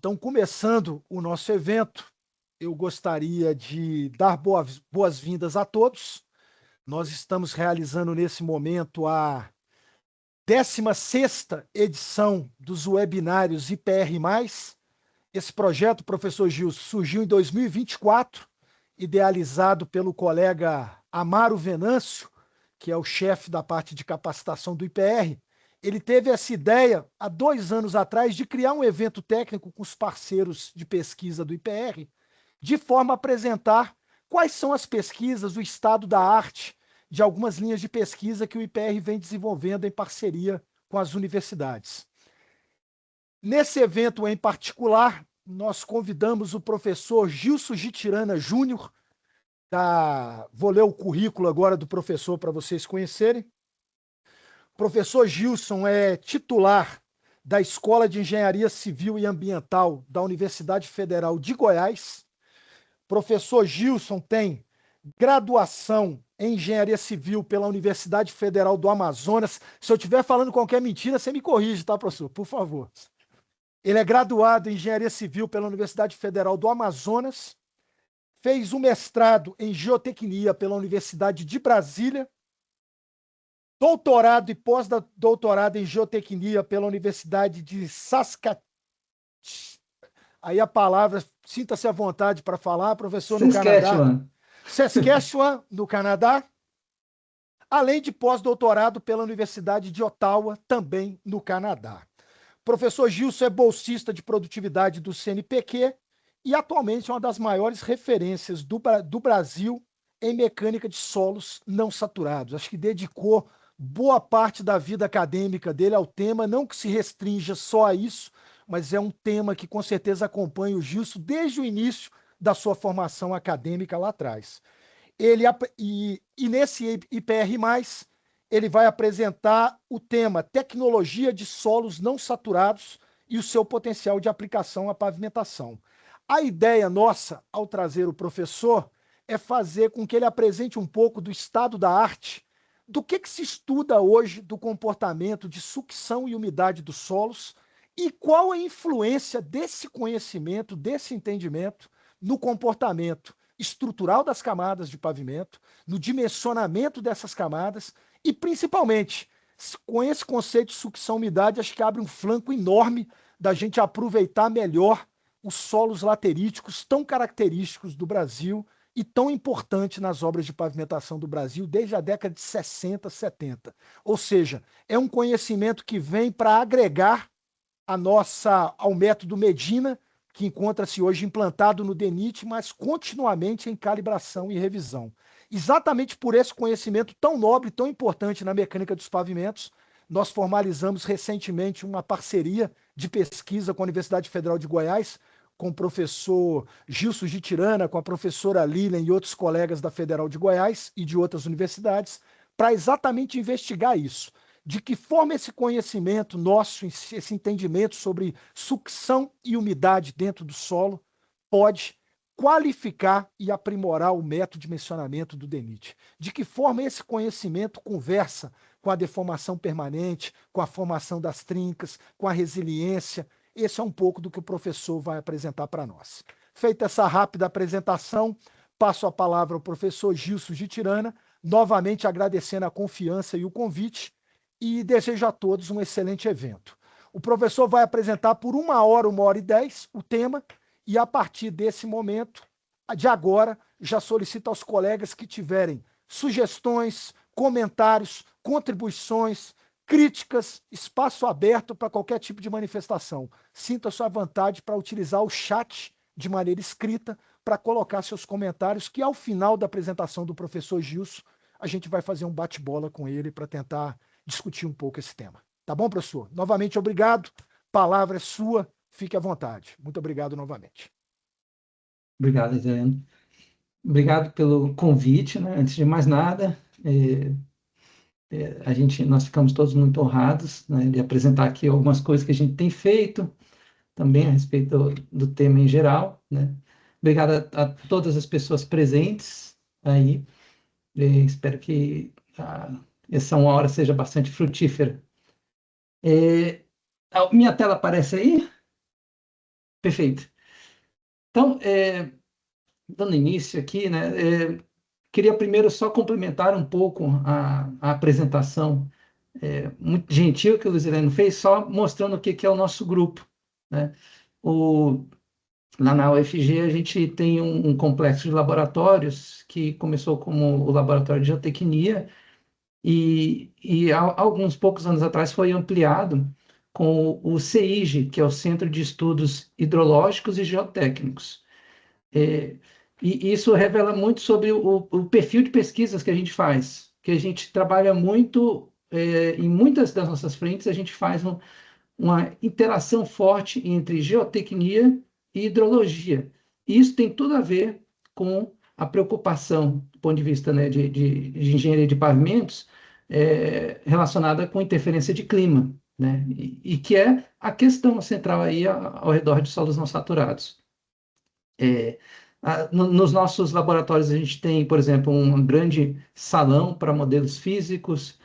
Então, começando o nosso evento, eu gostaria de dar boas-vindas a todos. Nós estamos realizando nesse momento a 16ª edição dos webinários IPR+. Esse projeto, professor Gil, surgiu em 2024, idealizado pelo colega Amaro Venâncio, que é o chefe da parte de capacitação do IPR. Ele teve essa ideia há 2 anos atrás de criar um evento técnico com os parceiros de pesquisa do IPR, de forma a apresentar quais são as pesquisas, o estado da arte de algumas linhas de pesquisa que o IPR vem desenvolvendo em parceria com as universidades. Nesse evento em particular, nós convidamos o professor Gilson Gitirana Júnior, vou ler o currículo agora do professor para vocês conhecerem. O professor Gilson é titular da Escola de Engenharia Civil e Ambiental da Universidade Federal de Goiás. Professor Gilson tem graduação em Engenharia Civil pela Universidade Federal do Amazonas. Se eu estiver falando qualquer mentira, você me corrige, tá, professor? Por favor. Ele é graduado em Engenharia Civil pela Universidade Federal do Amazonas, fez um mestrado em Geotecnia pela Universidade de Brasília, doutorado e pós-doutorado em Geotecnia pela Universidade de Saskatchewan. Aí a palavra, sinta-se à vontade para falar, professor, no Canadá. Saskatchewan, no Canadá. Além de pós-doutorado pela Universidade de Ottawa, também no Canadá. Professor Gilson é bolsista de produtividade do CNPq e atualmente é uma das maiores referências do Brasil em mecânica de solos não saturados. Acho que dedicou boa parte da vida acadêmica dele ao tema, não que se restrinja só a isso, mas é um tema que com certeza acompanha o Gilson desde o início da sua formação acadêmica lá atrás. Nesse IPR+, ele vai apresentar o tema Tecnologia de Solos Não Saturados e o seu potencial de aplicação à pavimentação. A ideia nossa, ao trazer o professor, é fazer com que ele apresente um pouco do estado da arte, do que se estuda hoje do comportamento de sucção e umidade dos solos e qual a influência desse conhecimento, desse entendimento, no comportamento estrutural das camadas de pavimento, no dimensionamento dessas camadas e, principalmente, com esse conceito de sucção-umidade, acho que abre um flanco enorme da gente aproveitar melhor os solos lateríticos tão característicos do Brasil e tão importante nas obras de pavimentação do Brasil desde a década de 60, 70. Ou seja, é um conhecimento que vem para agregar ao método Medina, que encontra-se hoje implantado no DENIT, mas continuamente em calibração e revisão. Exatamente por esse conhecimento tão nobre, tão importante na mecânica dos pavimentos, nós formalizamos recentemente uma parceria de pesquisa com a Universidade Federal de Goiás, com o professor Gilson Gitirana, com a professora Lilian e outros colegas da Federal de Goiás e de outras universidades, para exatamente investigar isso. De que forma esse conhecimento nosso, esse entendimento sobre sucção e umidade dentro do solo pode qualificar e aprimorar o método de dimensionamento do DENIT. De que forma esse conhecimento conversa com a deformação permanente, com a formação das trincas, com a resiliência. Esse é um pouco do que o professor vai apresentar para nós. Feita essa rápida apresentação, passo a palavra ao professor Gilson Gitirana, novamente agradecendo a confiança e o convite, e desejo a todos um excelente evento. O professor vai apresentar por 1 hora, 1h10, o tema, e a partir desse momento, de agora, já solicito aos colegas que tiverem sugestões, comentários, contribuições, críticas, espaço aberto para qualquer tipo de manifestação. Sinta-se à vontade para utilizar o chat de maneira escrita para colocar seus comentários, que ao final da apresentação do professor Gilson, a gente vai fazer um bate-bola com ele para tentar discutir um pouco esse tema. Tá bom, professor? Novamente, obrigado. Palavra é sua. Fique à vontade. Muito obrigado novamente. Obrigado, Adriano. Obrigado pelo convite, né? Antes de mais nada, nós ficamos todos muito honrados, né, de apresentar aqui algumas coisas que a gente tem feito, também a respeito do tema em geral, né? Obrigado a todas as pessoas presentes aí. Espero que essa 1 hora seja bastante frutífera. A minha tela aparece aí? Perfeito. Então, dando início aqui, né, queria primeiro só complementar um pouco a apresentação muito gentil que o Luiz Heleno fez, só mostrando o que que é o nosso grupo, né? O, Lá na UFG a gente tem um complexo de laboratórios que começou como o Laboratório de Geotecnia e há alguns poucos anos atrás foi ampliado com o CEIGE, que é o Centro de Estudos Hidrológicos e Geotécnicos. É, e isso revela muito sobre o perfil de pesquisas que a gente faz, que a gente trabalha muito, em muitas das nossas frentes, a gente faz uma interação forte entre geotecnia e hidrologia. E isso tem tudo a ver com a preocupação, do ponto de vista, né, de engenharia de pavimentos, relacionada com interferência de clima, né, e que é a questão central aí ao redor de solos não saturados. Nos nossos laboratórios a gente tem, por exemplo, um grande salão para modelos físicos,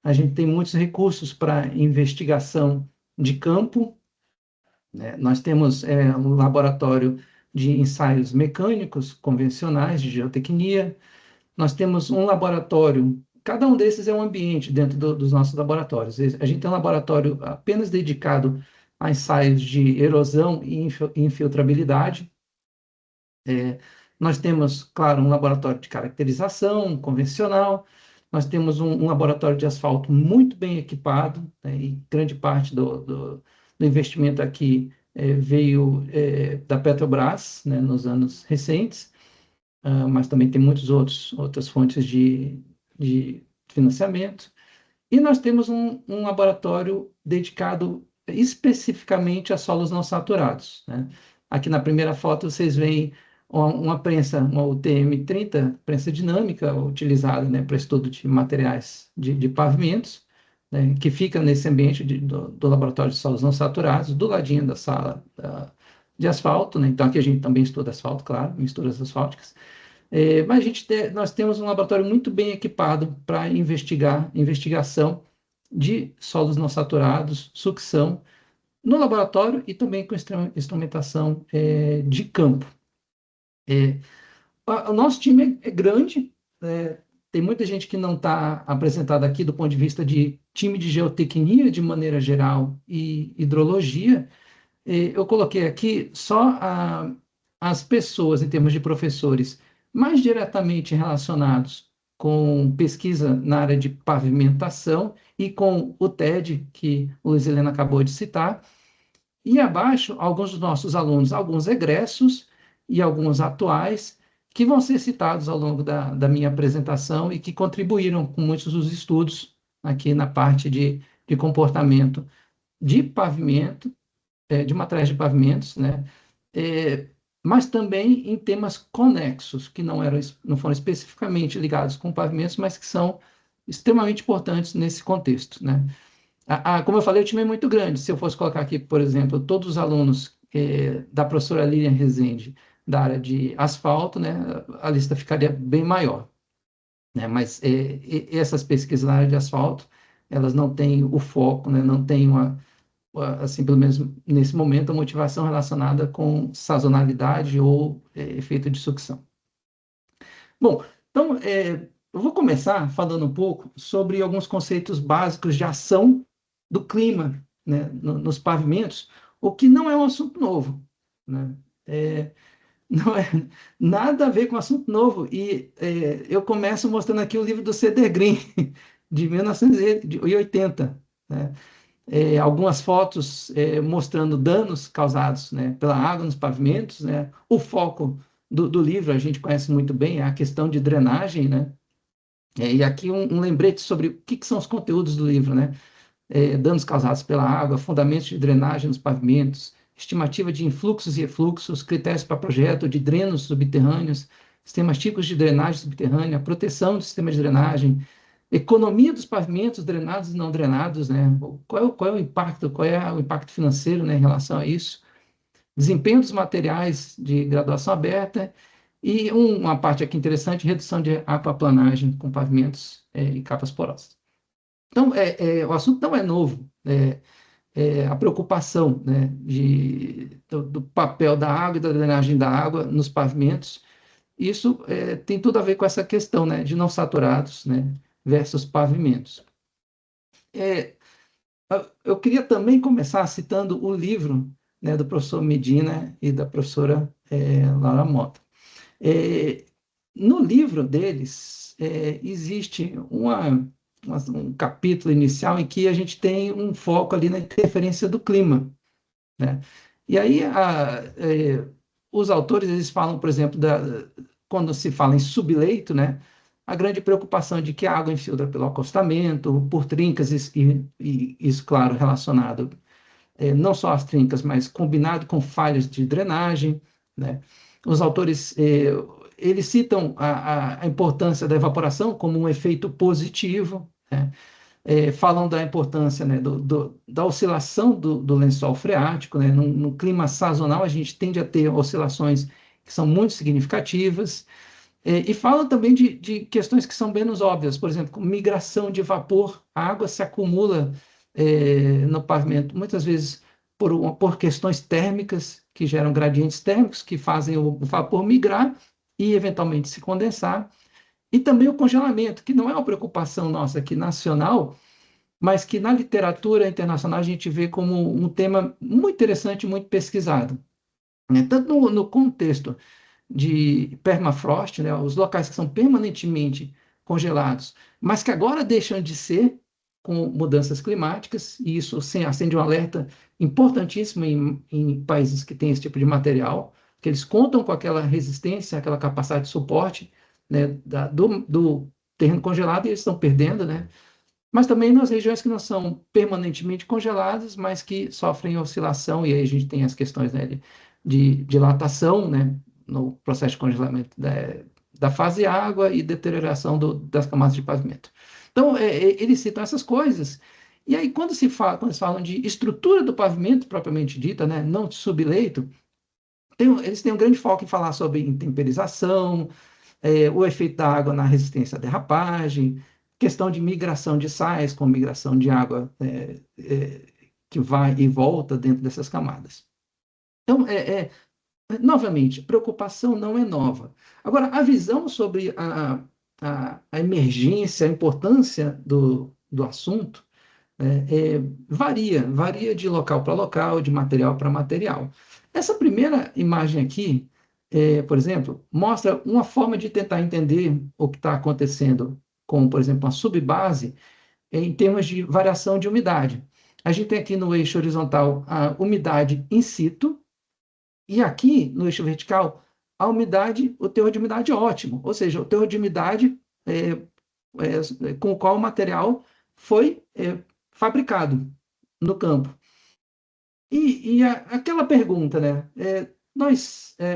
a gente tem muitos recursos para investigação de campo, né? Nós temos um laboratório de ensaios mecânicos convencionais de geotecnia, nós temos um laboratório, cada um desses é um ambiente dentro dos nossos laboratórios. A gente tem um laboratório apenas dedicado a ensaios de erosão e infiltrabilidade. Nós temos, claro, um laboratório de caracterização convencional, nós temos um laboratório de asfalto muito bem equipado, né, e grande parte do investimento aqui veio da Petrobras, né, nos anos recentes, mas também tem outras fontes de financiamento. E nós temos um laboratório dedicado especificamente a solos não saturados, né? Aqui na primeira foto vocês veem uma prensa, uma UTM-30, prensa dinâmica, utilizada, né, para estudo de materiais de pavimentos, né, que fica nesse ambiente do laboratório de solos não saturados, do ladinho da sala de asfalto, né? Então aqui a gente também estuda asfalto, claro, misturas asfálticas. Mas nós temos um laboratório muito bem equipado para investigação de solos não saturados, sucção, no laboratório e também com instrumentação de campo. O nosso time é grande, tem muita gente que não está apresentada aqui do ponto de vista de time de geotecnia de maneira geral e hidrologia. Eu coloquei aqui só as pessoas, em termos de professores, mais diretamente relacionados com pesquisa na área de pavimentação e com o TED, que o Luiz Helena acabou de citar. E abaixo, alguns dos nossos alunos, alguns egressos e alguns atuais, que vão ser citados ao longo da minha apresentação e que contribuíram com muitos dos estudos aqui na parte de comportamento de pavimento, de materiais de pavimentos, né? Mas também em temas conexos, que não foram especificamente ligados com pavimentos, mas que são extremamente importantes nesse contexto, né? Como eu falei, o time é muito grande. Se eu fosse colocar aqui, por exemplo, todos os alunos da professora Lilian Rezende, da área de asfalto, né, a lista ficaria bem maior, né? Mas essas pesquisas na área de asfalto, elas não têm o foco, né, não têm assim, pelo menos nesse momento, a motivação relacionada com sazonalidade ou efeito de sucção. Bom, então, eu vou começar falando um pouco sobre alguns conceitos básicos de ação do clima, né, nos pavimentos, o que não é um assunto novo, né? Não é nada a ver com assunto novo. E eu começo mostrando aqui o livro do Cedergreen, de 1980, né? Algumas fotos mostrando danos causados, né, pela água nos pavimentos, né? O foco do livro a gente conhece muito bem, é a questão de drenagem, né? E aqui um lembrete sobre o que são os conteúdos do livro, né? Danos causados pela água, fundamentos de drenagem nos pavimentos, estimativa de influxos e efluxos, critérios para projeto de drenos subterrâneos, sistemas típicos de drenagem subterrânea, proteção do sistema de drenagem, economia dos pavimentos drenados e não drenados, né? Qual é o impacto financeiro, né, em relação a isso? Desempenho dos materiais de graduação aberta e uma parte aqui interessante, redução de aquaplanagem com pavimentos e capas porosas. Então, o assunto não é novo. a preocupação, né, do papel da água e da drenagem da água nos pavimentos. Isso tem tudo a ver com essa questão, né, de não saturados, né, versus pavimentos. É, eu queria também começar citando o livro, né, do professor Medina e da professora Laura Mota. No livro deles, existe um capítulo inicial em que a gente tem um foco ali na interferência do clima, né? E aí, os autores, eles falam, por exemplo, quando se fala em subleito, né? A grande preocupação de que a água infiltra pelo acostamento, por trincas, e isso, claro, relacionado não só às trincas, mas combinado com falhas de drenagem, né? Os autores, eles citam a importância da evaporação como um efeito positivo, né? Falam da importância, né, da oscilação do lençol freático, né? No clima sazonal, a gente tende a ter oscilações que são muito significativas, e falam também de questões que são menos óbvias, por exemplo, como migração de vapor, a água se acumula no pavimento, muitas vezes por questões térmicas, que geram gradientes térmicos, que fazem o vapor migrar e, eventualmente, se condensar, e também o congelamento, que não é uma preocupação nossa aqui nacional, mas que na literatura internacional a gente vê como um tema muito interessante, muito pesquisado, né? Tanto no contexto de permafrost, né, os locais que são permanentemente congelados, mas que agora deixam de ser com mudanças climáticas, e isso acende um alerta importantíssimo em países que têm esse tipo de material, que eles contam com aquela resistência, aquela capacidade de suporte, né, do terreno congelado, e eles estão perdendo, né? Mas também nas regiões que não são permanentemente congeladas, mas que sofrem oscilação, e aí a gente tem as questões, né, de dilatação, né, no processo de congelamento da fase água e deterioração das camadas de pavimento. Então, eles citam essas coisas, e aí quando eles falam de estrutura do pavimento, propriamente dita, né, não de subleito, eles têm um grande foco em falar sobre intemperização, o efeito da água na resistência à derrapagem, questão de migração de sais com migração de água que vai e volta dentro dessas camadas. Então, novamente, preocupação não é nova. Agora, a visão sobre a emergência, a importância do assunto, varia de local para local, de material para material. Essa primeira imagem aqui, por exemplo, mostra uma forma de tentar entender o que está acontecendo com, por exemplo, uma subbase em termos de variação de umidade. A gente tem aqui no eixo horizontal a umidade in situ, e aqui no eixo vertical a umidade, o teor de umidade ótimo, ou seja, o teor de umidade com o qual o material foi fabricado no campo. E aquela pergunta, né?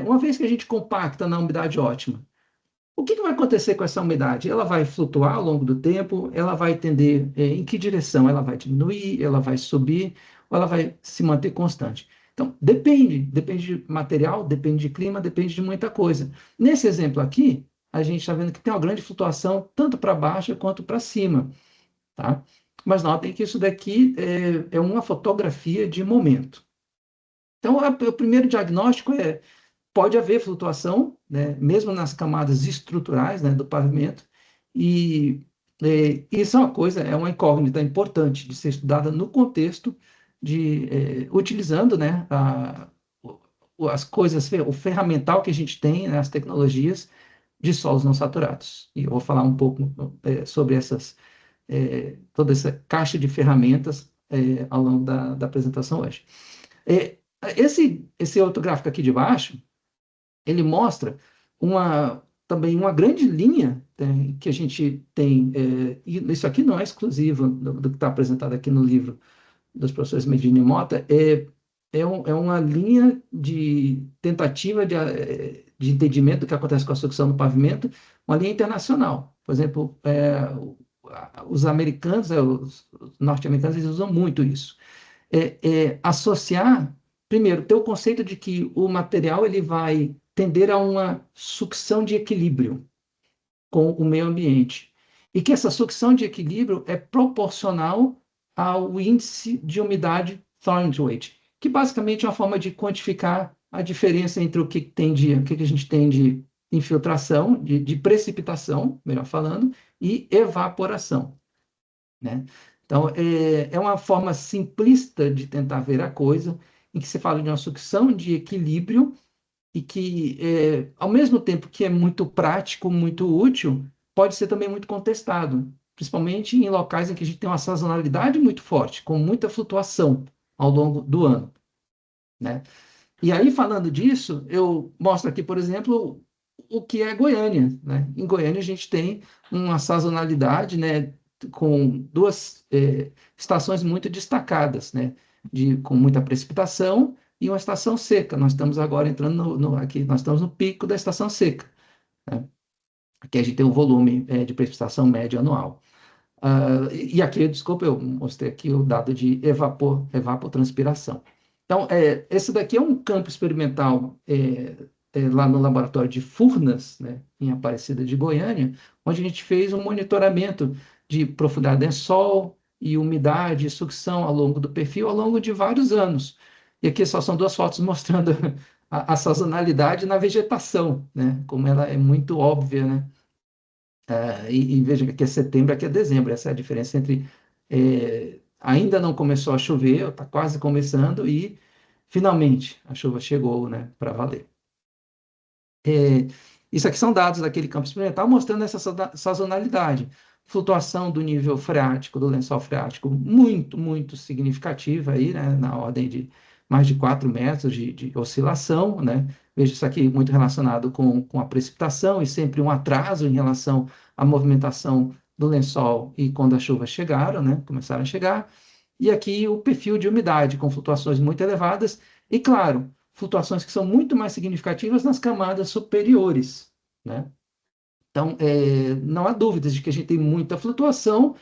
Uma vez que a gente compacta na umidade ótima, o que vai acontecer com essa umidade? Ela vai flutuar ao longo do tempo? Ela vai tender em que direção? Ela vai diminuir? Ela vai subir? Ou ela vai se manter constante? Então, depende de material, depende de clima, depende de muita coisa. Nesse exemplo aqui, a gente está vendo que tem uma grande flutuação tanto para baixo quanto para cima, tá? Mas notem que isso daqui é uma fotografia de momento. Então, o primeiro diagnóstico pode haver flutuação, né, mesmo nas camadas estruturais, né, do pavimento, e isso é uma incógnita importante de ser estudada no contexto utilizando, né, as coisas, o ferramental que a gente tem, né, as tecnologias de solos não saturados. E eu vou falar um pouco sobre toda essa caixa de ferramentas ao longo da apresentação hoje. Esse outro gráfico aqui de baixo, ele mostra também uma grande linha que a gente tem, e isso aqui não é exclusivo do que está apresentado aqui no livro dos professores Medina e Mota, é uma linha de tentativa de entendimento do que acontece com a sucção no pavimento, uma linha internacional. Por exemplo, os americanos, os norte-americanos, eles usam muito isso. Associar, primeiro, ter o conceito de que o material ele vai tender a uma sucção de equilíbrio com o meio ambiente, e que essa sucção de equilíbrio é proporcional ao índice de umidade Thornton Weight, que basicamente é uma forma de quantificar a diferença entre o que a gente tem de infiltração, de precipitação, melhor falando, e evaporação, né? Então, é uma forma simplista de tentar ver a coisa, em que se fala de uma sucção de equilíbrio e que, ao mesmo tempo que é muito prático, muito útil, pode ser também muito contestado, principalmente em locais em que a gente tem uma sazonalidade muito forte, com muita flutuação ao longo do ano, né? E aí, falando disso, eu mostro aqui, por exemplo, o que é Goiânia, né? Em Goiânia, a gente tem uma sazonalidade, né, com duas estações muito destacadas, né? Com muita precipitação e uma estação seca. Nós estamos agora entrando aqui, nós estamos no pico da estação seca, né? Aqui a gente tem um volume de precipitação médio anual. E aqui, desculpa, eu mostrei aqui o dado de evapotranspiração. Então, esse daqui é um campo experimental lá no laboratório de Furnas, né, em Aparecida de Goiânia, onde a gente fez um monitoramento de profundidade em sol e umidade e sucção ao longo do perfil, ao longo de vários anos. E aqui só são duas fotos mostrando a sazonalidade na vegetação, né, como ela é muito óbvia, né? E veja que aqui é setembro, aqui é dezembro. Essa é a diferença entre ainda não começou a chover, está quase começando, e finalmente a chuva chegou, né, para valer. Isso aqui são dados daquele campo experimental mostrando essa sazonalidade. Flutuação do nível freático, do lençol freático, muito, muito significativa aí, né, na ordem de mais de 4 metros de oscilação, né? Veja isso aqui muito relacionado com a precipitação e sempre um atraso em relação à movimentação do lençol e quando as chuvas chegaram, né, começaram a chegar. E aqui o perfil de umidade com flutuações muito elevadas e, claro, flutuações que são muito mais significativas nas camadas superiores, né? Então, não há dúvidas de que a gente tem muita flutuação.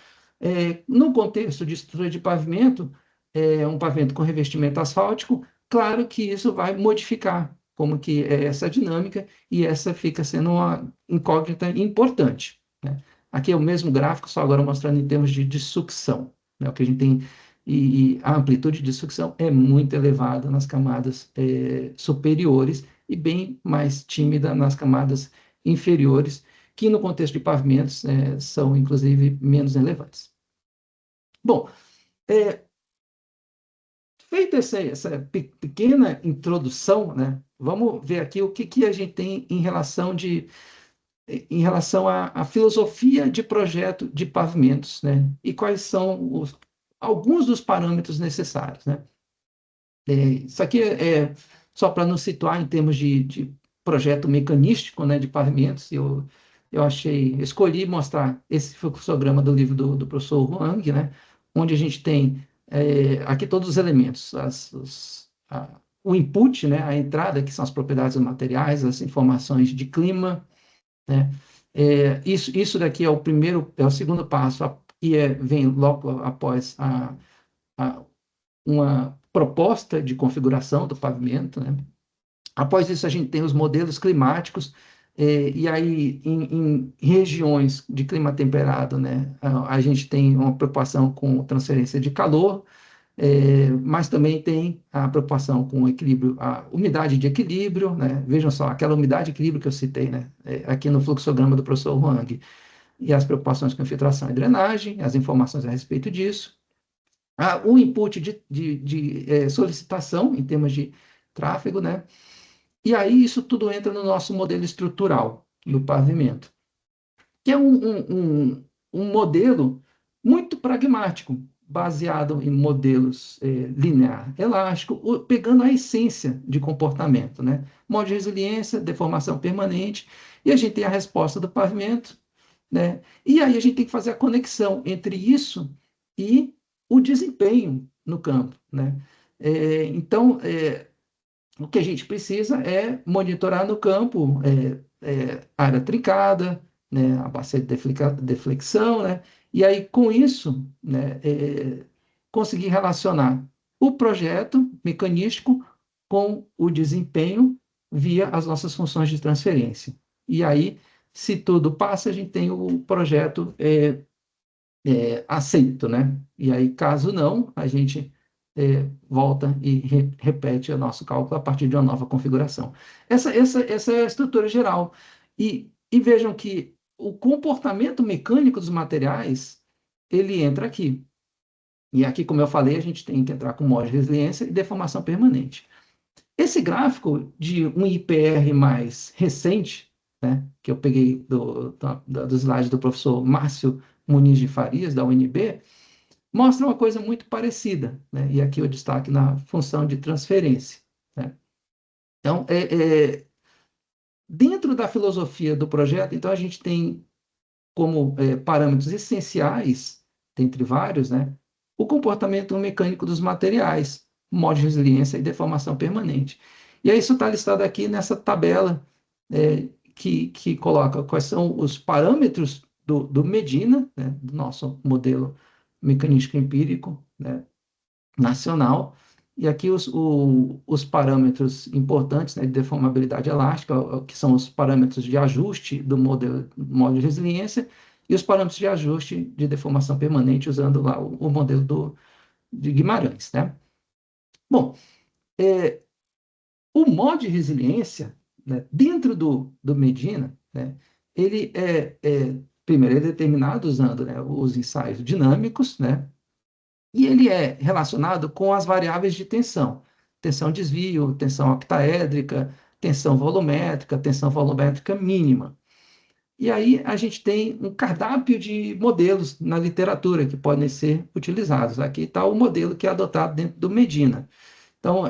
No contexto de estrutura de pavimento, um pavimento com revestimento asfáltico, claro que isso vai modificar como que é essa dinâmica e essa fica sendo uma incógnita importante, né? Aqui é o mesmo gráfico, só agora mostrando em termos de sucção, né? O que a gente tem e a amplitude de sucção é muito elevada nas camadas superiores e bem mais tímida nas camadas inferiores, que no contexto de pavimentos são, inclusive, menos relevantes. Bom, feita essa pequena introdução, né, vamos ver aqui o que a gente tem em relação à filosofia de projeto de pavimentos, né, e quais são alguns dos parâmetros necessários, né. Isso aqui é só para nos situar em termos de projeto mecanístico, né, de pavimentos. Eu escolhi mostrar esse fluxograma do livro do professor Huang, né, onde a gente tem aqui todos os elementos, o input, né, a entrada, que são as propriedades dos materiais, as informações de clima, né. Isso daqui é o segundo passo, vem logo após uma proposta de configuração do pavimento, né? Após isso, a gente tem os modelos climáticos, e aí, em regiões de clima temperado, né, a gente tem uma preocupação com transferência de calor, mas também tem a preocupação com o equilíbrio, a umidade de equilíbrio, né? Vejam só, aquela umidade de equilíbrio que eu citei, né, aqui no fluxograma do professor Huang, e as preocupações com infiltração e drenagem, as informações a respeito disso. O input de solicitação em termos de tráfego, né? E aí isso tudo entra no nosso modelo estrutural do pavimento, que é um modelo muito pragmático, baseado em modelos linear, elástico, pegando a essência de comportamento, né? Modo de resiliência, deformação permanente, e a gente tem a resposta do pavimento, né? E aí a gente tem que fazer a conexão entre isso e o desempenho no campo, né? Então, o que a gente precisa é monitorar no campo área trincada, né, a bacia de deflexão, né? E aí, com isso, né, conseguir relacionar o projeto mecanístico com o desempenho via as nossas funções de transferência. E aí, se tudo passa, a gente tem o projeto aceito, né? E aí, caso não, a gente volta e repete o nosso cálculo a partir de uma nova configuração. Essa é a estrutura geral. E vejam que o comportamento mecânico dos materiais, ele entra aqui. E aqui, como eu falei, a gente tem que entrar com modo de resiliência e deformação permanente. Esse gráfico de um IPR mais recente, né, que eu peguei do slide do professor Márcio Muniz de Farias, da UNB, mostra uma coisa muito parecida, né? E aqui eu destaque na função de transferência, né? Então, dentro da filosofia do projeto, então a gente tem como parâmetros essenciais, dentre vários, né, o comportamento mecânico dos materiais, modo de resiliência e deformação permanente. E aí isso está listado aqui nessa tabela que coloca quais são os parâmetros do Medina, né, do nosso modelo mecanístico empírico, né, nacional, e aqui os parâmetros importantes, né, de deformabilidade elástica, que são os parâmetros de ajuste do modelo de resiliência, e os parâmetros de ajuste de deformação permanente, usando lá o modelo de Guimarães, né? Bom, o modo de resiliência, né, dentro do Medina, né, ele primeiro, é determinado usando, né, os ensaios dinâmicos, né, e ele é relacionado com as variáveis de tensão. Tensão desvio, tensão octaédrica, tensão volumétrica mínima. E aí a gente tem um cardápio de modelos na literatura que podem ser utilizados. Aqui está o modelo que é adotado dentro do Medina. Então,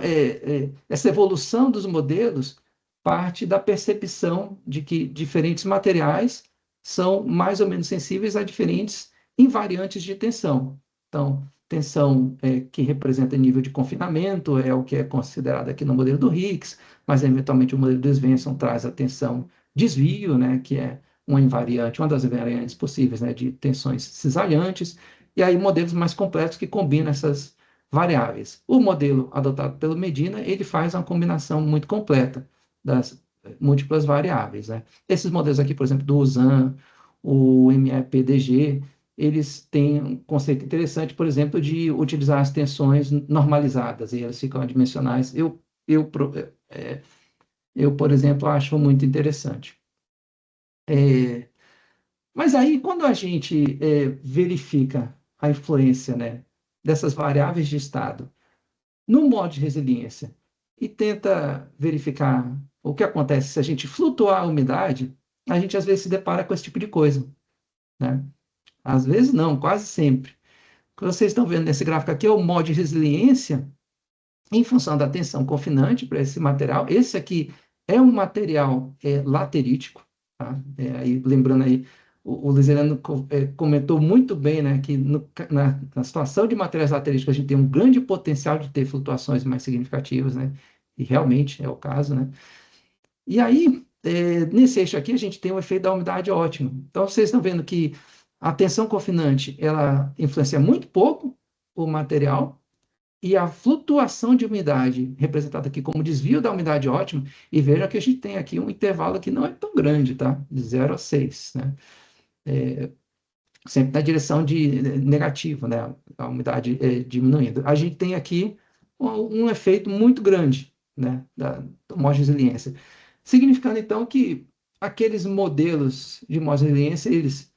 essa evolução dos modelos parte da percepção de que diferentes materiais são mais ou menos sensíveis a diferentes invariantes de tensão. Então, tensão que representa nível de confinamento é o que é considerado aqui no modelo do Higgs, mas eventualmente o modelo do Svensson traz a tensão desvio, né, que é uma invariante, uma das invariantes possíveis, né, de tensões cisalhantes, e aí modelos mais complexos que combinam essas variáveis. O modelo adotado pelo Medina, ele faz uma combinação muito completa das múltiplas variáveis, né? Esses modelos aqui, por exemplo, do USAN, o MEPDG, eles têm um conceito interessante, por exemplo, de utilizar as tensões normalizadas, e elas ficam adimensionais. Por exemplo, acho muito interessante. Mas aí, quando a gente verifica a influência, né, dessas variáveis de estado no modo de resiliência e tenta verificar o que acontece se a gente flutuar a umidade, a gente às vezes se depara com esse tipo de coisa, né? Às vezes não, quase sempre. O que vocês estão vendo nesse gráfico aqui é o modo de resiliência em função da tensão confinante para esse material. Esse aqui é um material laterítico, tá? Aí, lembrando aí, o Lizerano comentou muito bem, né, que na situação de materiais lateríticos a gente tem um grande potencial de ter flutuações mais significativas, né? E realmente é o caso, né? E aí, nesse eixo aqui, a gente tem o efeito da umidade ótima. Então, vocês estão vendo que a tensão confinante, ela influencia muito pouco o material, e a flutuação de umidade, representada aqui como desvio da umidade ótima, e veja que a gente tem aqui um intervalo que não é tão grande, tá? De 0 a 6, né? Sempre na direção de negativo, né? A umidade diminuindo. A gente tem aqui um efeito muito grande, né? Da homogeneidade. Significando, então, que aqueles modelos de homogeneidade, eles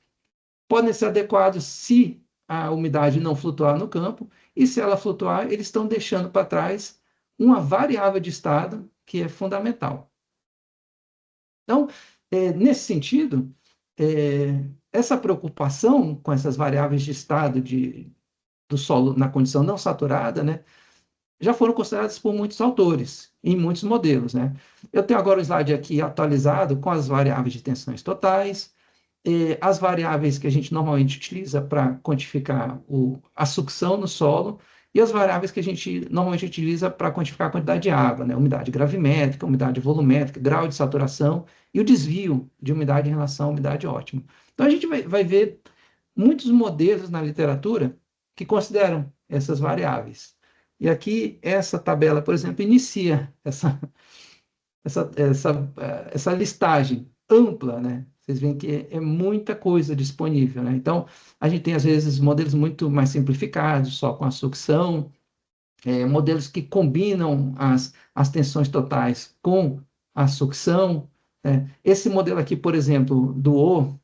podem ser adequados se a umidade não flutuar no campo, e se ela flutuar, eles estão deixando para trás uma variável de estado que é fundamental. Então, nesse sentido, essa preocupação com essas variáveis de estado do solo na condição não saturada, né, já foram consideradas por muitos autores, em muitos modelos, né? Eu tenho agora o slide aqui atualizado com as variáveis de tensões totais, as variáveis que a gente normalmente utiliza para quantificar a sucção no solo e as variáveis que a gente normalmente utiliza para quantificar a quantidade de água, né? Umidade gravimétrica, umidade volumétrica, grau de saturação e o desvio de umidade em relação à umidade ótima. Então, a gente vai ver muitos modelos na literatura que consideram essas variáveis. E aqui, essa tabela, por exemplo, inicia essa listagem ampla, né? Vocês veem que é muita coisa disponível, né? Então, a gente tem, às vezes, modelos muito mais simplificados, só com a sucção, modelos que combinam as tensões totais com a sucção. Esse modelo aqui, por exemplo, do O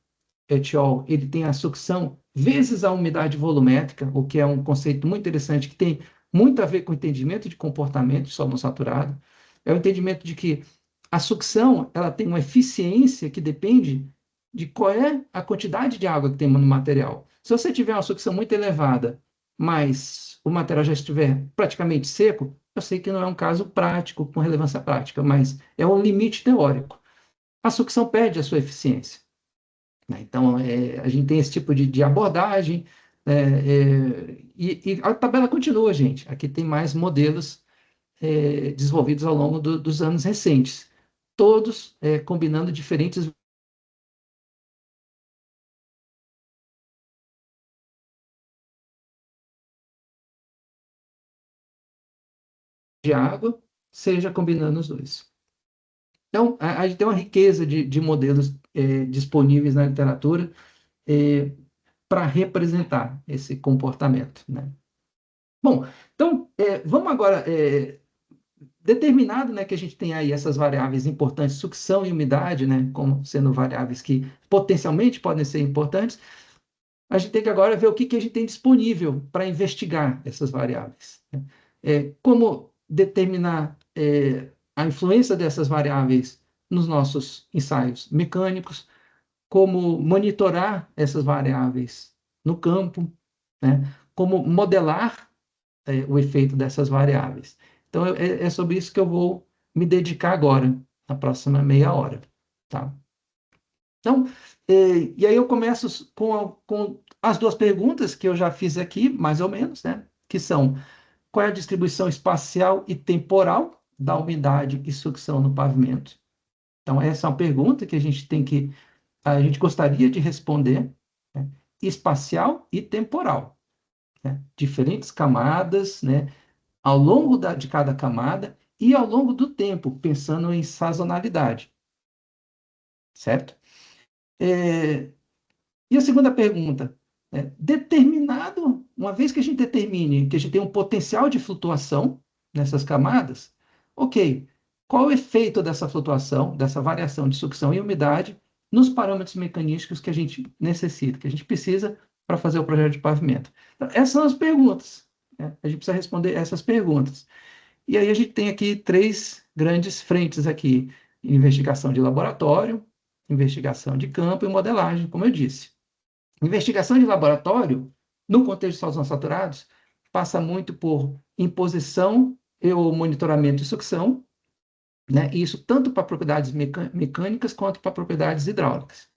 et al., ele tem a sucção vezes a umidade volumétrica, o que é um conceito muito interessante, que tem muito a ver com o entendimento de comportamento de solo saturado. É o entendimento de que a sucção ela tem uma eficiência que depende de qual é a quantidade de água que tem no material. Se você tiver uma sucção muito elevada, mas o material já estiver praticamente seco, eu sei que não é um caso prático, com relevância prática, mas é um limite teórico. A sucção perde a sua eficiência. Então, a gente tem esse tipo de abordagem, e a tabela continua, gente. Aqui tem mais modelos desenvolvidos ao longo dos anos recentes, todos combinando diferentes de água, seja combinando os dois. Então, a gente tem uma riqueza de modelos disponíveis na literatura para representar esse comportamento, né? Bom, então, vamos agora, determinado, né, que a gente tem aí essas variáveis importantes, sucção e umidade, né, como sendo variáveis que potencialmente podem ser importantes, a gente tem que agora ver o que a gente tem disponível para investigar essas variáveis, né? Como determinar a influência dessas variáveis nos nossos ensaios mecânicos, como monitorar essas variáveis no campo, né? Como modelar o efeito dessas variáveis. Então, é sobre isso que eu vou me dedicar agora, na próxima meia hora, tá? Então, e aí eu começo com as duas perguntas que eu já fiz aqui, mais ou menos, né? Que são, qual é a distribuição espacial e temporal da umidade e sucção no pavimento? Então, essa é uma pergunta que a gente gostaria de responder, né? Espacial e temporal, né? Diferentes camadas, né? Ao longo de cada camada e ao longo do tempo, pensando em sazonalidade, certo? E a segunda pergunta, uma vez que a gente determine que a gente tem um potencial de flutuação nessas camadas, ok, qual o efeito dessa flutuação, dessa variação de sucção e umidade nos parâmetros mecanísticos que a gente necessita, que a gente precisa para fazer o projeto de pavimento? Então, essas são as perguntas, né? A gente precisa responder essas perguntas. E aí a gente tem aqui três grandes frentes aqui: investigação de laboratório, investigação de campo e modelagem, como eu disse. Investigação de laboratório, no contexto de solos não saturados, passa muito por imposição e o monitoramento de sucção, né? E isso tanto para propriedades mecânicas quanto para propriedades hidráulicas.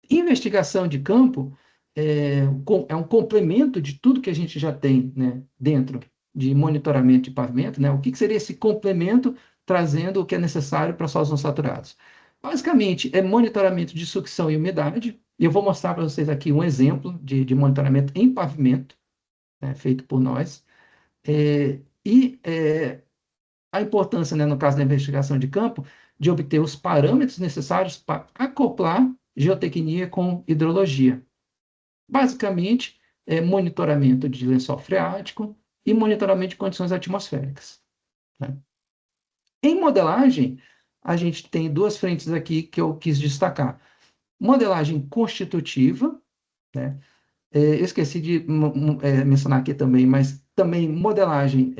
Investigação de campo é um complemento de tudo que a gente já tem, né, dentro de monitoramento de pavimento, né? O que seria esse complemento trazendo o que é necessário para solos não saturados? Basicamente, é monitoramento de sucção e umidade. E eu vou mostrar para vocês aqui um exemplo de monitoramento em pavimento, né, feito por nós. A importância, né, no caso da investigação de campo, de obter os parâmetros necessários para acoplar geotecnia com hidrologia. Basicamente, monitoramento de lençol freático e monitoramento de condições atmosféricas, né? Em modelagem, a gente tem duas frentes aqui que eu quis destacar. Modelagem constitutiva, né? Eu esqueci de mencionar aqui também, mas também modelagem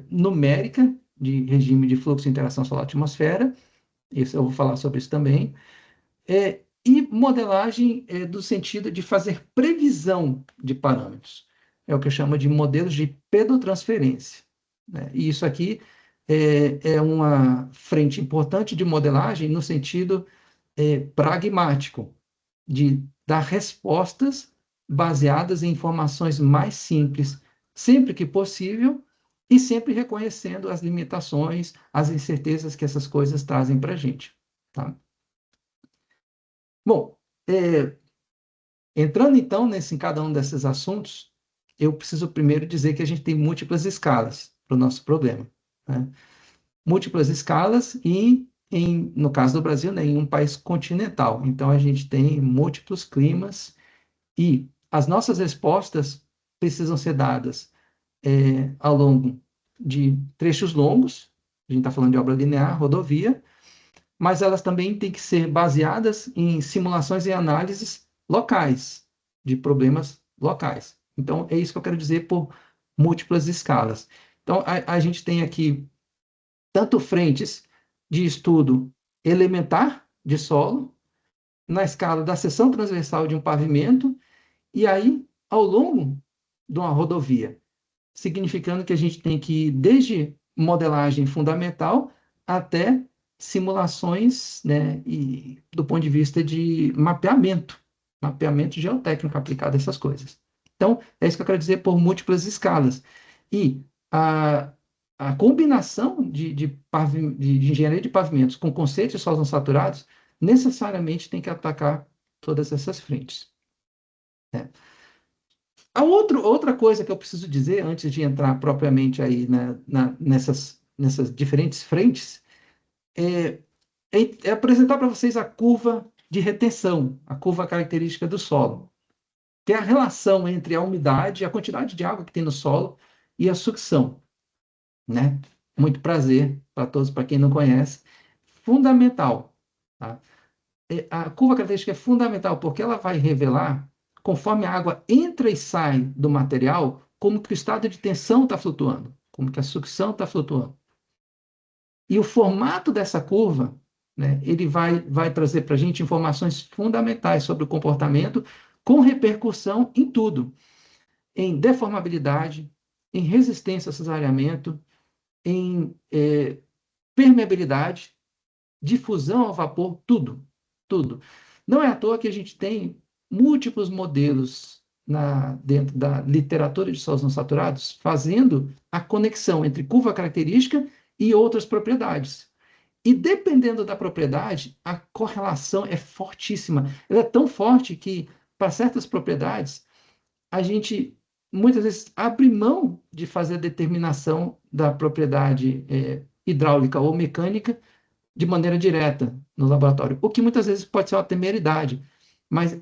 numérica de regime de fluxo e interação solar-atmosfera. Isso eu vou falar sobre isso também. E modelagem do sentido de fazer previsão de parâmetros. É o que eu chamo de modelos de pedotransferência, né? E isso aqui é uma frente importante de modelagem no sentido pragmático, de dar respostas baseadas em informações mais simples, sempre que possível, e sempre reconhecendo as limitações, as incertezas que essas coisas trazem para a gente, tá? Bom, entrando então em cada um desses assuntos, eu preciso primeiro dizer que a gente tem múltiplas escalas para o nosso problema, né? Múltiplas escalas e, no caso do Brasil, né, em um país continental. Então, a gente tem múltiplos climas e as nossas respostas precisam ser dadas ao longo de trechos longos, a gente está falando de obra linear, rodovia, mas elas também têm que ser baseadas em simulações e análises locais, de problemas locais. Então, é isso que eu quero dizer por múltiplas escalas. Então, a gente tem aqui tanto frentes de estudo elementar de solo, na escala da seção transversal de um pavimento, e aí ao longo de uma rodovia, significando que a gente tem que ir desde modelagem fundamental até simulações, né, e do ponto de vista de mapeamento geotécnico aplicado a essas coisas. Então, é isso que eu quero dizer por múltiplas escalas. E a, a combinação de engenharia de pavimentos com conceitos de solos não saturados necessariamente tem que atacar todas essas frentes, né? Outra coisa que eu preciso dizer antes de entrar propriamente aí nessas diferentes frentes é, é apresentar para vocês a curva de retenção, a curva característica do solo, que é a relação entre a umidade, a quantidade de água que tem no solo e a sucção, né? Muito prazer para todos, para quem não conhece. Fundamental, tá? A curva característica é fundamental porque ela vai revelar, conforme a água entra e sai do material, como que o estado de tensão está flutuando, como que a sucção está flutuando. E o formato dessa curva, né, ele vai trazer para a gente informações fundamentais sobre o comportamento, com repercussão em tudo, em deformabilidade, em resistência ao cisalhamento, em permeabilidade, difusão ao vapor, tudo. Não é à toa que a gente tem múltiplos modelos dentro da literatura de solos não saturados fazendo a conexão entre curva característica e outras propriedades. E dependendo da propriedade, a correlação é fortíssima. Ela é tão forte que, para certas propriedades, a gente muitas vezes abre mão de fazer a determinação da propriedade hidráulica ou mecânica de maneira direta no laboratório, o que muitas vezes pode ser uma temeridade, mas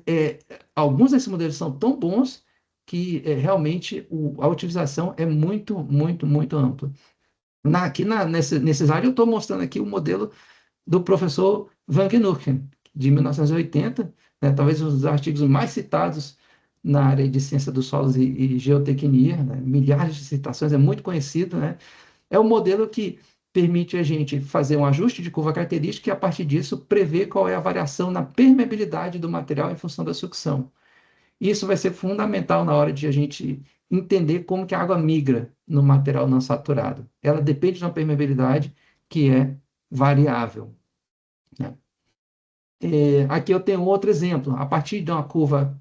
alguns desses modelos são tão bons que realmente a utilização é muito, muito, muito ampla. Nesses áreas, eu estou mostrando aqui o modelo do professor Van Genuken, de 1980, né, talvez um dos artigos mais citados na área de ciência dos solos e geotecnia, né, milhares de citações, é muito conhecido, né? É um modelo que permite a gente fazer um ajuste de curva característica e, a partir disso, prever qual é a variação na permeabilidade do material em função da sucção. Isso vai ser fundamental na hora de a gente entender como que a água migra no material não saturado. Ela depende de uma permeabilidade que é variável, né? Aqui eu tenho outro exemplo. A partir de uma curva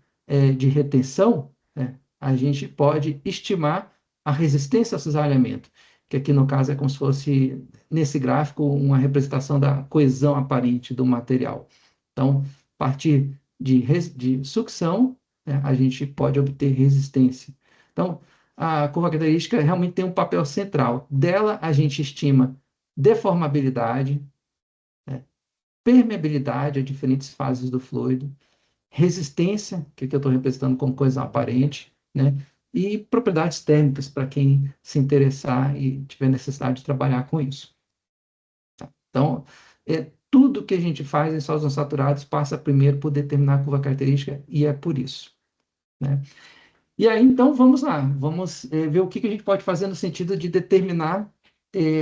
de retenção, né, a gente pode estimar a resistência ao cisalhamento, que aqui no caso é como se fosse, nesse gráfico, uma representação da coesão aparente do material. Então, a partir de sucção, né, a gente pode obter resistência. Então, a curva característica realmente tem um papel central. Dela, a gente estima deformabilidade, né, permeabilidade a diferentes fases do fluido, resistência, que aqui eu estou representando como coisa aparente, né? E propriedades térmicas para quem se interessar e tiver necessidade de trabalhar com isso. Tá? Então, tudo que a gente faz em solos não saturados passa primeiro por determinar a curva característica e é por isso, né? E aí, então, vamos lá, vamos ver o que a gente pode fazer no sentido de determinar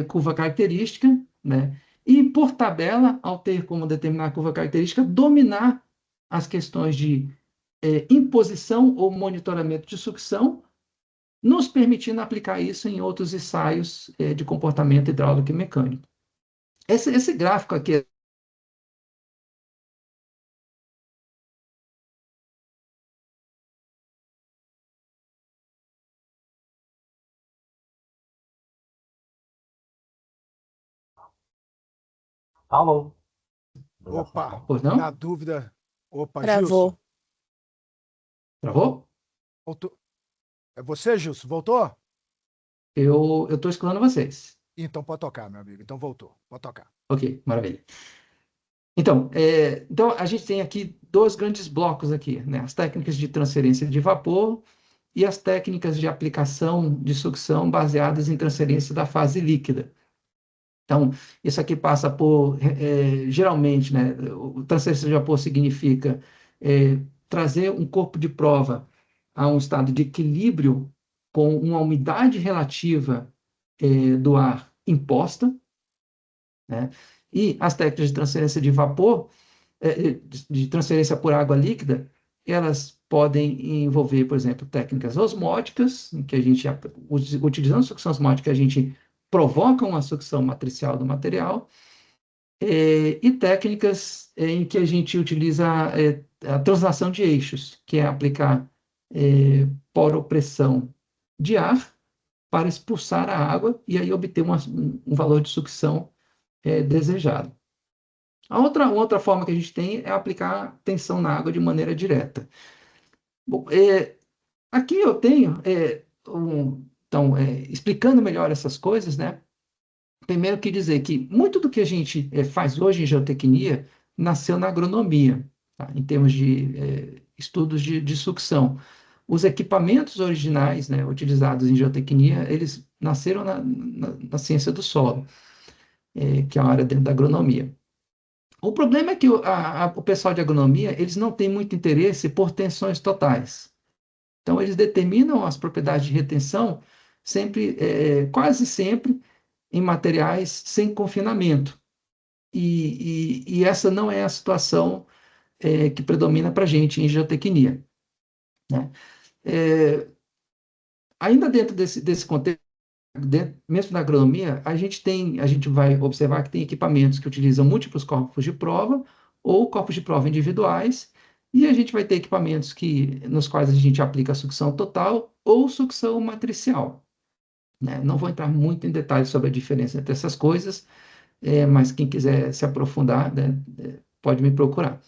curva característica, né? E, por tabela, ao ter como determinar a curva característica, dominar as questões de imposição ou monitoramento de sucção, nos permitindo aplicar isso em outros ensaios de comportamento hidráulico e mecânico. Esse gráfico aqui Alô? Opa, pois na não? dúvida. Opa, Gilson, Travou. Travou? voltou. É você, Gilson? Voltou? Eu estou escutando vocês. Então pode tocar, meu amigo. Então voltou. Pode tocar. Ok, maravilha. Então, a gente tem aqui dois grandes blocos aqui, né? As técnicas de transferência de vapor e as técnicas de aplicação de sucção baseadas em transferência da fase líquida. Então, isso aqui passa por, geralmente, né, o transferência de vapor significa trazer um corpo de prova a um estado de equilíbrio com uma umidade relativa do ar imposta, né? E as técnicas de transferência de vapor, de transferência por água líquida, elas podem envolver, por exemplo, técnicas osmóticas, em que a gente, utilizando sucção osmótica, a gente provoca uma sucção matricial do material, e técnicas em que a gente utiliza a translação de eixos, que é aplicar poropressão de ar para expulsar a água e aí obter um valor de sucção desejado. Uma outra forma que a gente tem é aplicar tensão na água de maneira direta. Bom, aqui eu tenho, então, explicando melhor essas coisas, né? Primeiro que dizer que muito do que a gente faz hoje em geotecnia nasceu na agronomia, tá? Em termos de estudos de sucção. Os equipamentos originais, né, utilizados em geotecnia, eles nasceram na ciência do solo, que é uma área dentro da agronomia. O problema é que o pessoal de agronomia, eles não têm muito interesse por tensões totais. Então, eles determinam as propriedades de retenção sempre, quase sempre, em materiais sem confinamento. E essa não é a situação que predomina para a gente em geotecnia, né? Ainda dentro desse contexto, mesmo na agronomia, a gente vai observar que tem equipamentos que utilizam múltiplos corpos de prova ou corpos de prova individuais, e a gente vai ter equipamentos nos quais a gente aplica sucção total ou sucção matricial, né? Não vou entrar muito em detalhes sobre a diferença entre essas coisas, mas quem quiser se aprofundar, né, pode me procurar.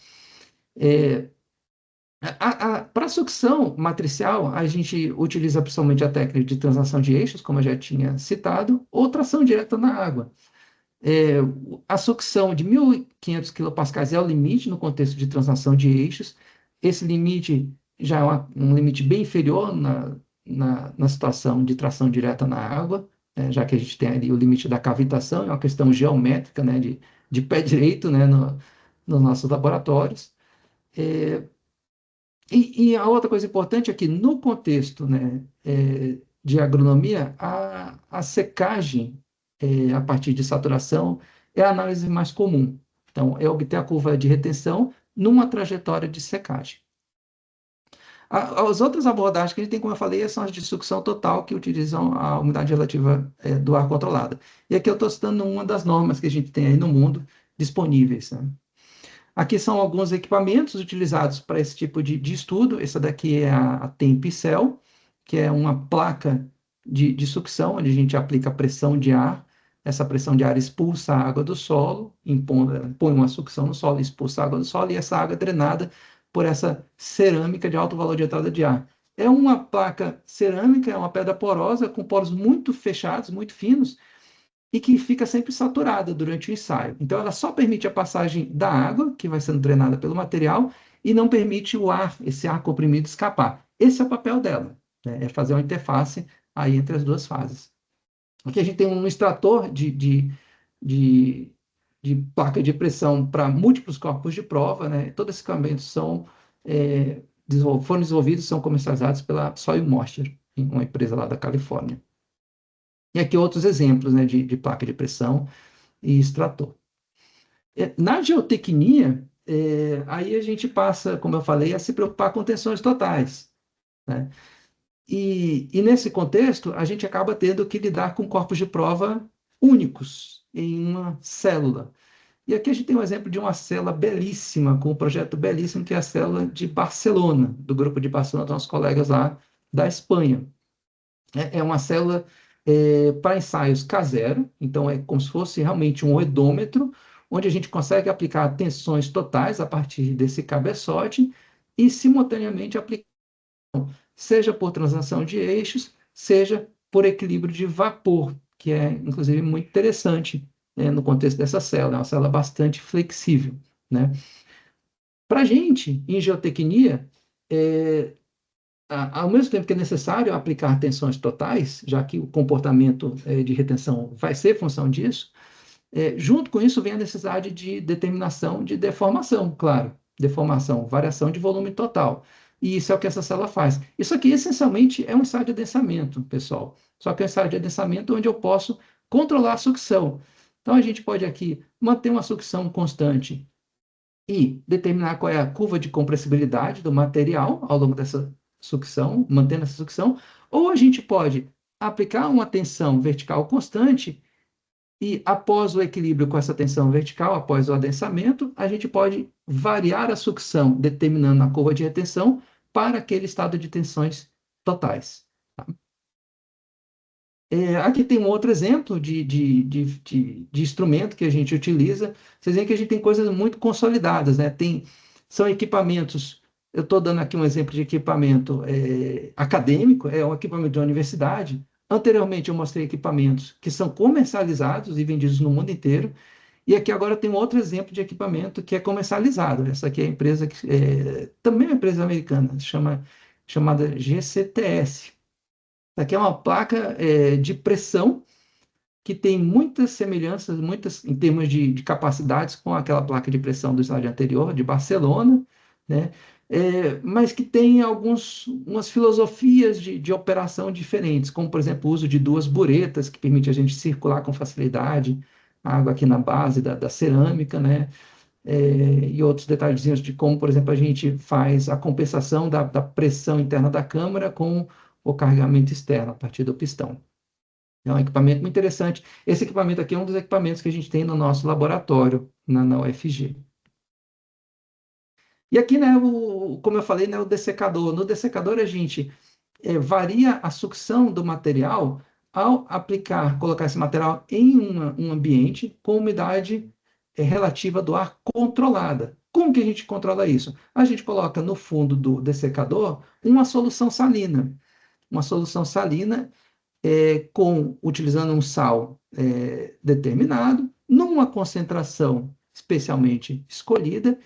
Para sucção matricial, a gente utiliza principalmente a técnica de translação de eixos, como eu já tinha citado, ou tração direta na água. É, a sucção de 1.500 kPa é o limite no contexto de translação de eixos. Esse limite já é um limite bem inferior na situação de tração direta na água, já que a gente tem ali o limite da cavitação, é uma questão geométrica, né, de pé direito, né, nos nossos laboratórios. E a outra coisa importante é que, no contexto, né, de agronomia, a secagem, a partir de saturação, é a análise mais comum. Então, é obter a curva de retenção numa trajetória de secagem. As outras abordagens que a gente tem, como eu falei, são as de sucção total, que utilizam a umidade relativa do ar controlada. E aqui eu estou citando uma das normas que a gente tem aí no mundo disponíveis, né? Aqui são alguns equipamentos utilizados para esse tipo de estudo. Essa daqui é a Tempicel, que é uma placa de sucção, onde a gente aplica pressão de ar. Essa pressão de ar expulsa a água do solo, põe uma sucção no solo, expulsa a água do solo, e essa água é drenada por essa cerâmica de alto valor de entrada de ar. É uma placa cerâmica, é uma pedra porosa, com poros muito fechados, muito finos, e que fica sempre saturada durante o ensaio. Então, ela só permite a passagem da água, que vai sendo drenada pelo material, e não permite esse ar comprimido, escapar. Esse é o papel dela, né? É fazer uma interface aí entre as duas fases. Aqui a gente tem um extrator de placa de pressão para múltiplos corpos de prova, né? Todos esses equipamentos foram desenvolvidos e são comercializados pela Soil Moisture, uma empresa lá da Califórnia. E aqui outros exemplos, né, de placa de pressão e extrator. Na geotecnia, aí a gente passa, como eu falei, a se preocupar com tensões totais, né? E nesse contexto, a gente acaba tendo que lidar com corpos de prova únicos em uma célula. E aqui a gente tem um exemplo de uma célula belíssima, com um projeto belíssimo, que é a célula de Barcelona, do grupo de Barcelona, dos nossos colegas lá da Espanha. É uma célula para ensaios caseiro, então é como se fosse realmente um odômetro, onde a gente consegue aplicar tensões totais a partir desse cabeçote e simultaneamente aplicar, seja por translação de eixos, seja por equilíbrio de vapor, que é inclusive muito interessante, né, no contexto dessa célula, é uma célula bastante flexível, né? Para a gente, em geotecnia, ao mesmo tempo que é necessário aplicar tensões totais, já que o comportamento de retenção vai ser função disso, junto com isso vem a necessidade de determinação de deformação, claro, deformação, variação de volume total. E isso é o que essa célula faz. Isso aqui, essencialmente, é um ensaio de adensamento, pessoal. Só que é um ensaio de adensamento onde eu posso controlar a sucção. Então, a gente pode aqui manter uma sucção constante e determinar qual é a curva de compressibilidade do material ao longo dessa sucção, mantendo essa sucção, ou a gente pode aplicar uma tensão vertical constante e após o equilíbrio com essa tensão vertical, após o adensamento, a gente pode variar a sucção, determinando a curva de retenção para aquele estado de tensões totais. Tá? Aqui tem um outro exemplo de instrumento que a gente utiliza. Vocês veem que a gente tem coisas muito consolidadas, né? São equipamentos. Eu estou dando aqui um exemplo de equipamento acadêmico, é um equipamento de uma universidade. Anteriormente, eu mostrei equipamentos que são comercializados e vendidos no mundo inteiro. E aqui agora tem um outro exemplo de equipamento que é comercializado. Essa aqui é a empresa que também é uma empresa americana, chamada GCTS. Aqui é uma placa de pressão que tem muitas semelhanças, muitas em termos de capacidades com aquela placa de pressão do slide anterior, de Barcelona, né? Mas que tem umas filosofias de operação diferentes, como, por exemplo, o uso de duas buretas, que permite a gente circular com facilidade a água aqui na base da cerâmica, né? E outros detalhezinhos de como, por exemplo, a gente faz a compensação da pressão interna da câmara com o carregamento externo a partir do pistão. É um equipamento muito interessante. Esse equipamento aqui é um dos equipamentos que a gente tem no nosso laboratório, na UFG. E aqui, né, como eu falei, né, o dessecador. No dessecador, a gente varia a sucção do material ao colocar esse material em um ambiente com umidade relativa do ar controlada. Como que a gente controla isso? A gente coloca no fundo do dessecador uma solução salina. Uma solução salina utilizando um sal determinado, numa concentração especialmente escolhida,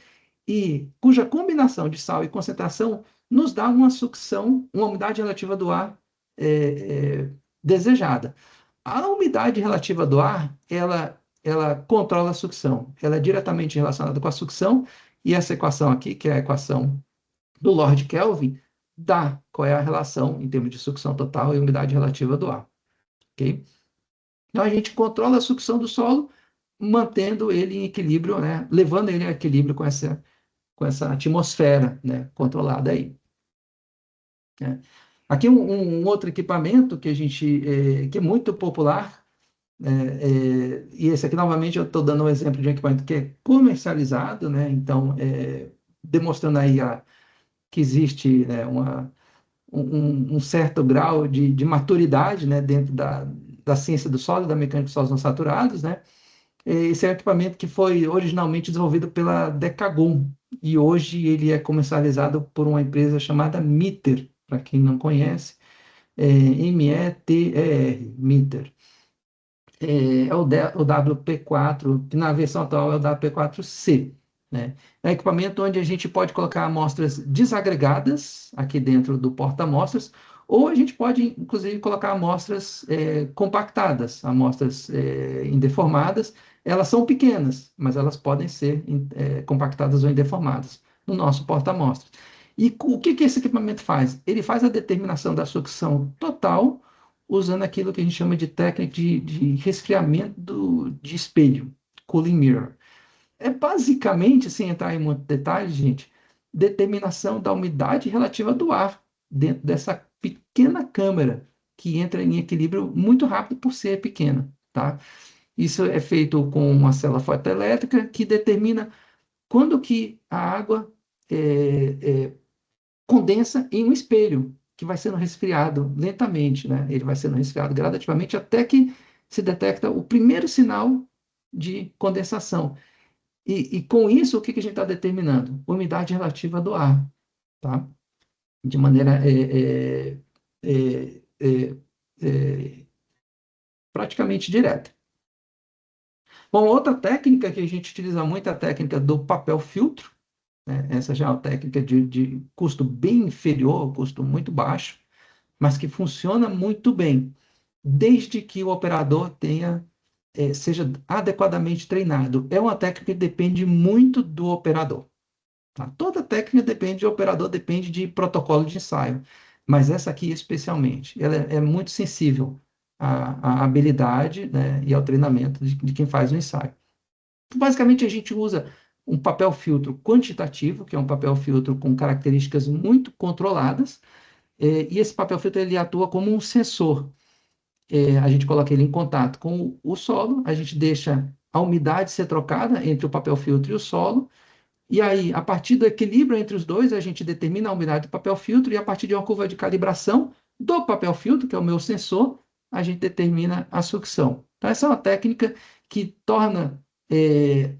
e cuja combinação de sal e concentração nos dá uma sucção, uma umidade relativa do ar desejada. A umidade relativa do ar, ela controla a sucção, ela é diretamente relacionada com a sucção, e essa equação aqui, que é a equação do Lord Kelvin, dá qual é a relação em termos de sucção total e umidade relativa do ar. Okay? Então, a gente controla a sucção do solo, mantendo ele em equilíbrio, né? Levando ele a equilíbrio com essa atmosfera, né? Controlada aí. Né? Aqui um outro equipamento que a gente que é muito popular, e esse aqui novamente eu estou dando um exemplo de um equipamento que é comercializado, né? Então demonstrando aí que existe, né, um certo grau de maturidade, né, dentro da ciência do solo, da mecânica de solos não saturados, né? Esse é um equipamento que foi originalmente desenvolvido pela Decagon e hoje ele é comercializado por uma empresa chamada Meter, para quem não conhece, METER, Meter. O WP4, que na versão atual é o WP4C. Né? É um equipamento onde a gente pode colocar amostras desagregadas aqui dentro do porta-amostras, ou a gente pode, inclusive, colocar amostras compactadas, amostras indeformadas. Elas são pequenas, mas elas podem ser compactadas ou indeformadas no nosso porta-amostras. E o que esse equipamento faz? Ele faz a determinação da sucção total usando aquilo que a gente chama de técnica de resfriamento de espelho, cooling mirror. É basicamente, sem entrar em muito detalhe, gente, determinação da umidade relativa do ar dentro dessa pequena câmara que entra em equilíbrio muito rápido por ser pequena, tá? Isso é feito com uma célula fotoelétrica que determina quando que a água condensa em um espelho que vai sendo resfriado lentamente, né? Ele vai sendo resfriado gradativamente até que se detecta o primeiro sinal de condensação. E com isso, o que a gente está determinando? Umidade relativa do ar, tá? De maneira praticamente direta. Bom, outra técnica que a gente utiliza muito é a técnica do papel filtro, né? Essa já é uma técnica de custo bem inferior, custo muito baixo, mas que funciona muito bem, desde que o operador seja adequadamente treinado. É uma técnica que depende muito do operador. Tá? Toda técnica depende do operador, depende de protocolo de ensaio, mas essa aqui especialmente, ela é muito sensível à habilidade, né, e ao treinamento de quem faz o ensaio. Basicamente, a gente usa um papel filtro quantitativo, que é um papel filtro com características muito controladas, e esse papel filtro ele atua como um sensor. A gente coloca ele em contato com o solo, a gente deixa a umidade ser trocada entre o papel filtro e o solo, e aí, a partir do equilíbrio entre os dois, a gente determina a umidade do papel filtro, e a partir de uma curva de calibração do papel filtro, que é o meu sensor, a gente determina a sucção. Então, essa é uma técnica que torna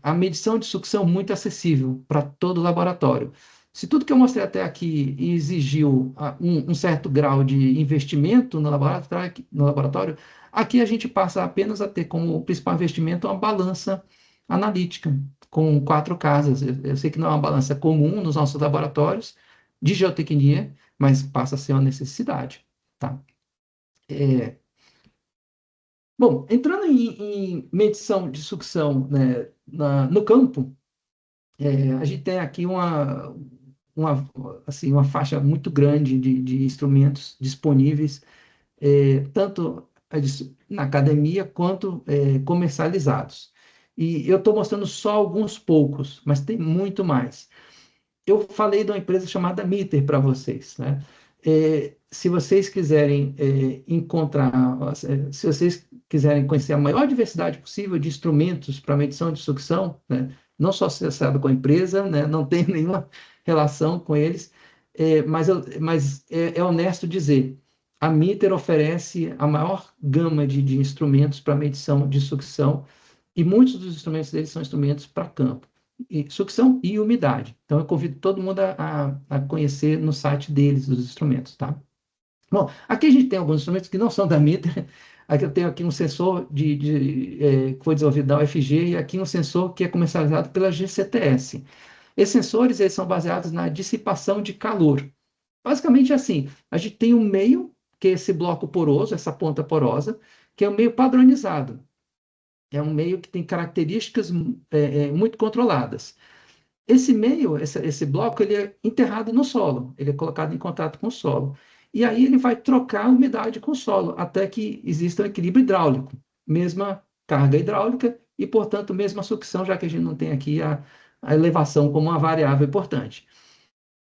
a medição de sucção muito acessível para todo o laboratório. Se tudo que eu mostrei até aqui exigiu um certo grau de investimento no laboratório, aqui a gente passa apenas a ter como principal investimento uma balança analítica com 4 casas. Eu sei que não é uma balança comum nos nossos laboratórios de geotecnia, mas passa a ser uma necessidade, tá? É, Bom, entrando em medição de sucção, né, no campo, a gente tem aqui assim, uma faixa muito grande de instrumentos disponíveis, tanto na academia quanto comercializados. E eu estou mostrando só alguns poucos, mas tem muito mais. Eu falei de uma empresa chamada Meter para vocês, né? Se vocês quiserem se vocês quiserem conhecer a maior diversidade possível de instrumentos para medição de sucção, né? Não sou associado com a empresa, né? Não tenho nenhuma relação com eles, mas é honesto dizer, a Meter oferece a maior gama de instrumentos para medição de sucção, e muitos dos instrumentos deles são instrumentos para campo, sucção e umidade. Então, eu convido todo mundo a conhecer no site deles os instrumentos, tá? Bom, aqui a gente tem alguns instrumentos que não são da Meter. Aqui eu tenho aqui um sensor que foi desenvolvido da UFG, e aqui um sensor que é comercializado pela GCTS. Esses sensores eles são baseados na dissipação de calor. Basicamente é assim, a gente tem um meio, que é esse bloco poroso, essa ponta porosa, que é um meio padronizado. É um meio que tem características muito controladas. Esse meio, esse bloco, ele é enterrado no solo, ele é colocado em contato com o solo. E aí ele vai trocar a umidade com o solo, até que exista um equilíbrio hidráulico, mesma carga hidráulica e, portanto, mesma sucção, já que a gente não tem aqui a elevação como uma variável importante.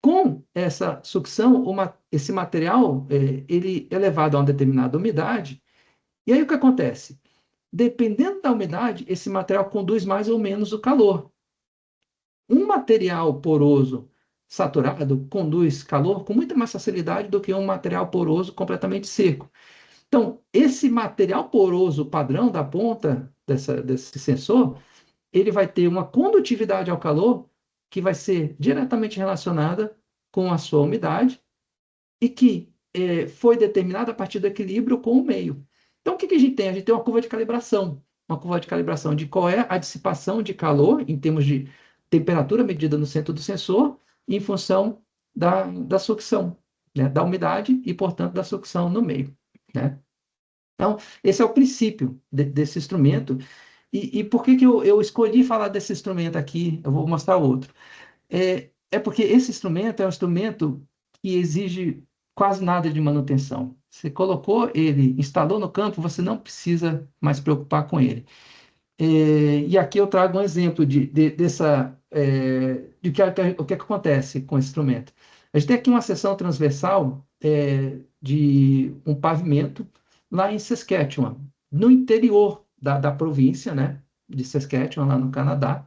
Com essa sucção, esse material, ele é levado a uma determinada umidade, e aí o que acontece? Dependendo da umidade, esse material conduz mais ou menos o calor. Um material poroso saturado conduz calor com muita mais facilidade do que um material poroso completamente seco. Então, esse material poroso padrão da ponta desse sensor, ele vai ter uma condutividade ao calor que vai ser diretamente relacionada com a sua umidade, e que foi determinada a partir do equilíbrio com o meio. Então, o que a gente tem? A gente tem uma curva de calibração de qual é a dissipação de calor em termos de temperatura medida no centro do sensor, em função da sucção, né? Da umidade e, portanto, da sucção no meio, né? Então, esse é o princípio desse instrumento. E por que eu escolhi falar desse instrumento aqui? Eu vou mostrar outro. É porque esse instrumento é um instrumento que exige quase nada de manutenção. Você colocou ele, instalou no campo, você não precisa mais se preocupar com ele. E aqui eu trago um exemplo o que acontece com esse instrumento. A gente tem aqui uma seção transversal de um pavimento lá em Saskatchewan, no interior da província, né, de Saskatchewan, lá no Canadá.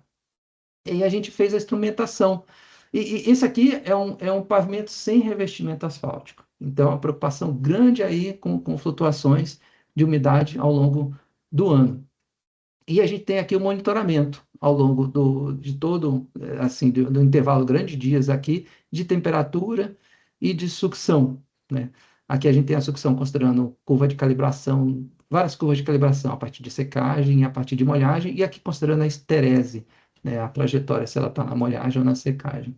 E a gente fez a instrumentação. E esse aqui é um pavimento sem revestimento asfáltico. Então, uma preocupação grande aí com flutuações de umidade ao longo do ano. E a gente tem aqui o monitoramento ao longo de todo, assim, do intervalo grande de dias aqui, de temperatura e de sucção, né? Aqui a gente tem a sucção considerando curva de calibração, várias curvas de calibração, a partir de secagem, a partir de molhagem, e aqui considerando a esterese, né, a trajetória, se ela está na molhagem ou na secagem.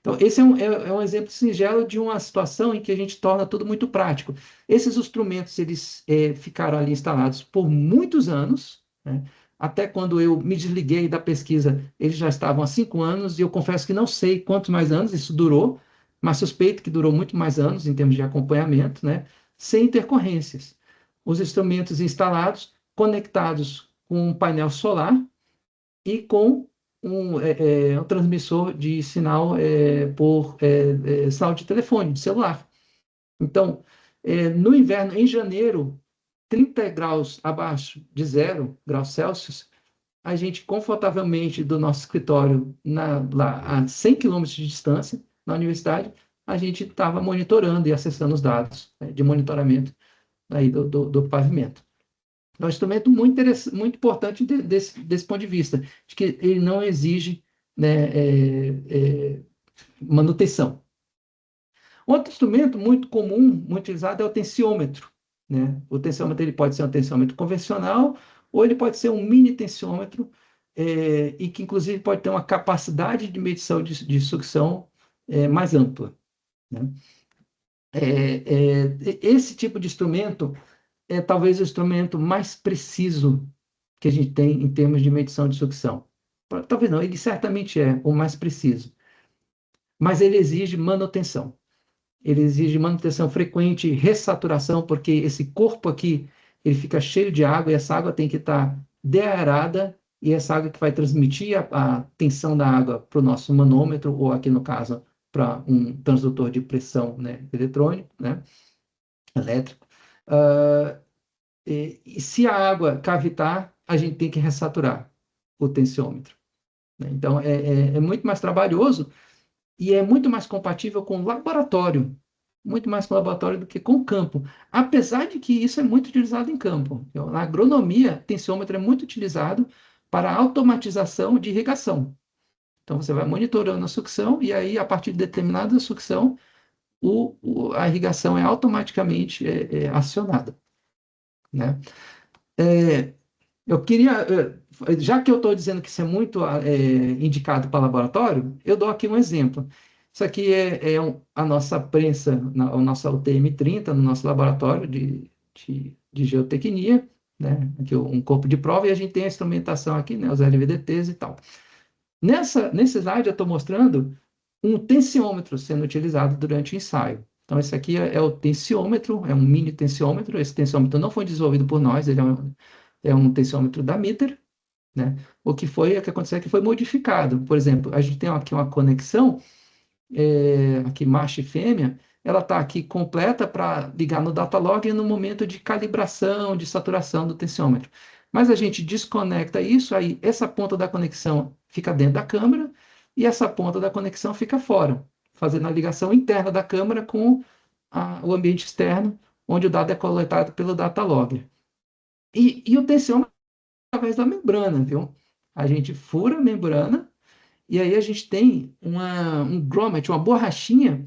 Então, esse é um exemplo singelo de uma situação em que a gente torna tudo muito prático. Esses instrumentos, eles ficaram ali instalados por muitos anos, né? Até quando eu me desliguei da pesquisa, eles já estavam há 5 anos, e eu confesso que não sei quantos mais anos isso durou, mas suspeito que durou muito mais anos em termos de acompanhamento, né? Sem intercorrências. Os instrumentos instalados, conectados com um painel solar e com um transmissor de sinal por sinal de telefone, de celular. Então, no inverno, em janeiro, 30 graus abaixo de 0 graus Celsius, a gente confortavelmente do nosso escritório lá a 100 quilômetros de distância, na universidade, a gente estava monitorando e acessando os dados, né, de monitoramento aí do pavimento. É um instrumento muito, muito importante desse ponto de vista, de que ele não exige, né, manutenção. Outro instrumento muito comum, muito utilizado, é o tensiômetro, né? O tensiômetro ele pode ser um tensiômetro convencional ou ele pode ser um mini tensiômetro, e que inclusive pode ter uma capacidade de medição de sucção mais ampla, né? Esse tipo de instrumento é talvez o instrumento mais preciso que a gente tem em termos de medição de sucção. Talvez não, ele certamente é o mais preciso, mas ele exige manutenção. Ele exige manutenção frequente, ressaturação, porque esse corpo aqui ele fica cheio de água e essa água tem que estar deaerada, e essa água que vai transmitir a tensão da água para o nosso manômetro, ou aqui no caso, para um transdutor de pressão, né, eletrônico, né, elétrico. Uh, e se a água cavitar, a gente tem que ressaturar o tensiômetro, né? Então, é muito mais trabalhoso e é muito mais compatível com o laboratório, muito mais com o laboratório do que com o campo, apesar de que isso é muito utilizado em campo. Então, na agronomia, tensiômetro é muito utilizado para automatização de irrigação. Então, você vai monitorando a sucção e aí, a partir de determinada sucção, a irrigação é automaticamente acionada, né? Eu queria, já que eu estou dizendo que isso é muito indicado para laboratório, eu dou aqui um exemplo. Isso aqui a nossa prensa, a nossa UTM-30, no nosso laboratório de geotecnia, né? Aqui um corpo de prova, e a gente tem a instrumentação aqui, né? Os LVDTs e tal. Nesse slide eu estou mostrando um tensiômetro sendo utilizado durante o ensaio. Então, esse aqui é o tensiômetro, é um mini tensiômetro. Esse tensiômetro não foi desenvolvido por nós, ele é um tensiômetro da Mitter, né? O que aconteceu é que foi modificado. Por exemplo, a gente tem aqui uma conexão, aqui macho e fêmea, ela está aqui completa para ligar no datalog no momento de calibração, de saturação do tensiômetro. Mas a gente desconecta isso, aí essa ponta da conexão fica dentro da câmera e essa ponta da conexão fica fora, fazendo a ligação interna da câmera com o ambiente externo, onde o dado é coletado pelo datalog. E o tensiômetro através da membrana, viu? A gente fura a membrana e aí a gente tem um grommet, uma borrachinha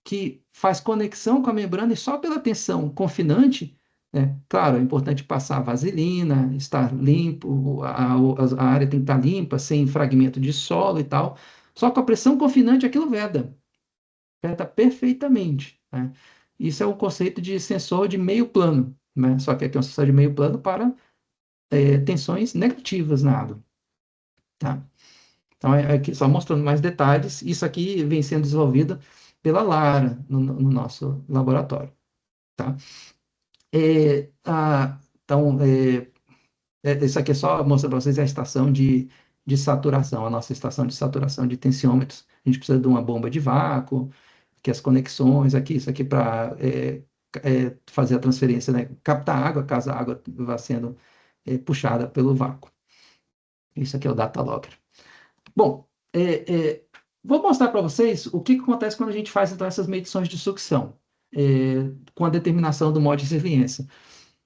que faz conexão com a membrana, e só pela tensão confinante, né? Claro, é importante passar a vaselina, estar limpo, a área tem que estar limpa, sem fragmento de solo e tal. Só com a pressão confinante aquilo veda perfeitamente, né? Isso é o conceito de sensor de meio plano, né? Só que aqui é um sensor de meio plano para tensões negativas na água, tá? Então, aqui só mostrando mais detalhes, isso aqui vem sendo desenvolvido pela Lara, no nosso laboratório, tá? Então, isso aqui é só mostrar para vocês a estação de saturação, a nossa estação de saturação de tensiômetros. A gente precisa de uma bomba de vácuo, que as conexões aqui, isso aqui para fazer a transferência, né? Captar água, caso a água vá sendo puxada pelo vácuo. Isso aqui é o data logger. Bom, vou mostrar para vocês o que acontece quando a gente faz então, essas medições de sucção, com a determinação do modo de resiliência.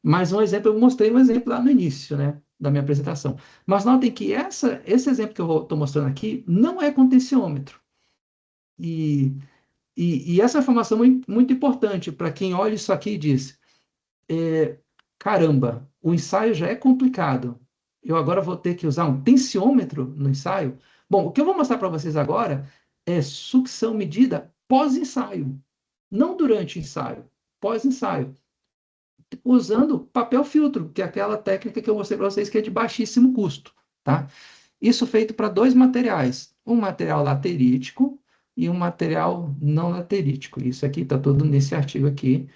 Mais um exemplo, eu mostrei um exemplo lá no início, né, da minha apresentação. Mas notem que esse exemplo que eu estou mostrando aqui não é com tensiômetro. E essa informação é muito, muito importante para quem olha isso aqui e diz: caramba, o ensaio já é complicado. eu agora vou ter que usar um tensiômetro no ensaio? Bom, o que eu vou mostrar para vocês agora é sucção medida pós-ensaio, não durante o ensaio, pós-ensaio, usando papel filtro, que é aquela técnica que eu mostrei para vocês que é de baixíssimo custo, tá? Isso feito para dois materiais, um material laterítico e um material não laterítico. Isso aqui está tudo nesse artigo aqui.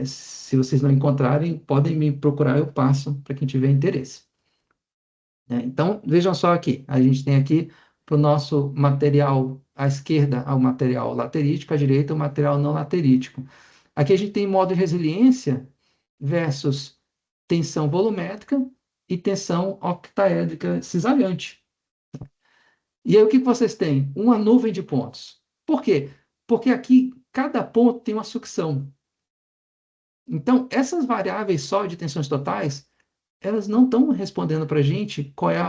Se vocês não encontrarem, podem me procurar, eu passo para quem tiver interesse. Então, vejam só aqui, a gente tem aqui para o nosso material à esquerda, o material laterítico, à direita, o material não laterítico. Aqui a gente tem modo de resiliência versus tensão volumétrica e tensão octaédrica cisalhante. E aí o que vocês têm? Uma nuvem de pontos. Por quê? Porque aqui cada ponto tem uma sucção. Então, essas variáveis só de tensões totais, elas não estão respondendo para a gente qual é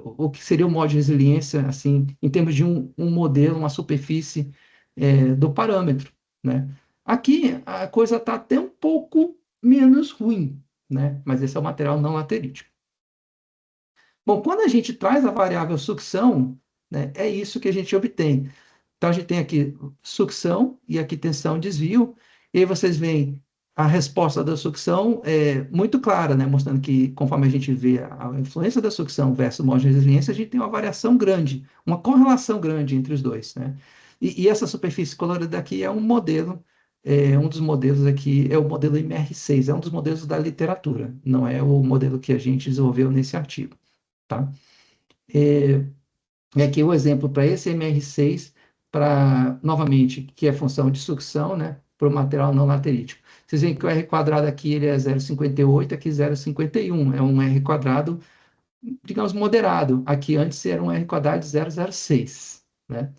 o que seria o modo de resiliência, assim, em termos de um modelo, uma superfície do parâmetro, né? Aqui a coisa está até um pouco menos ruim, né? Mas esse é o material não laterítico. Bom, quando a gente traz a variável sucção, né, é isso que a gente obtém. Então, a gente tem aqui sucção e aqui tensão e desvio, e aí vocês veem a resposta da sucção é muito clara, né, mostrando que conforme a gente vê a influência da sucção versus o modo de resiliência, a gente tem uma variação grande, uma correlação grande entre os dois, né? E essa superfície colorida aqui é um modelo, um dos modelos aqui é o modelo MR6, é um dos modelos da literatura, não é o modelo que a gente desenvolveu nesse artigo, tá? E aqui o exemplo para esse MR6, para, novamente, que é função de sucção, né, para o material não laterítico. Vocês veem que o R quadrado aqui ele é 0,58, aqui 0,51. É um R quadrado, digamos, moderado. Aqui antes era um R quadrado de 0,06, né?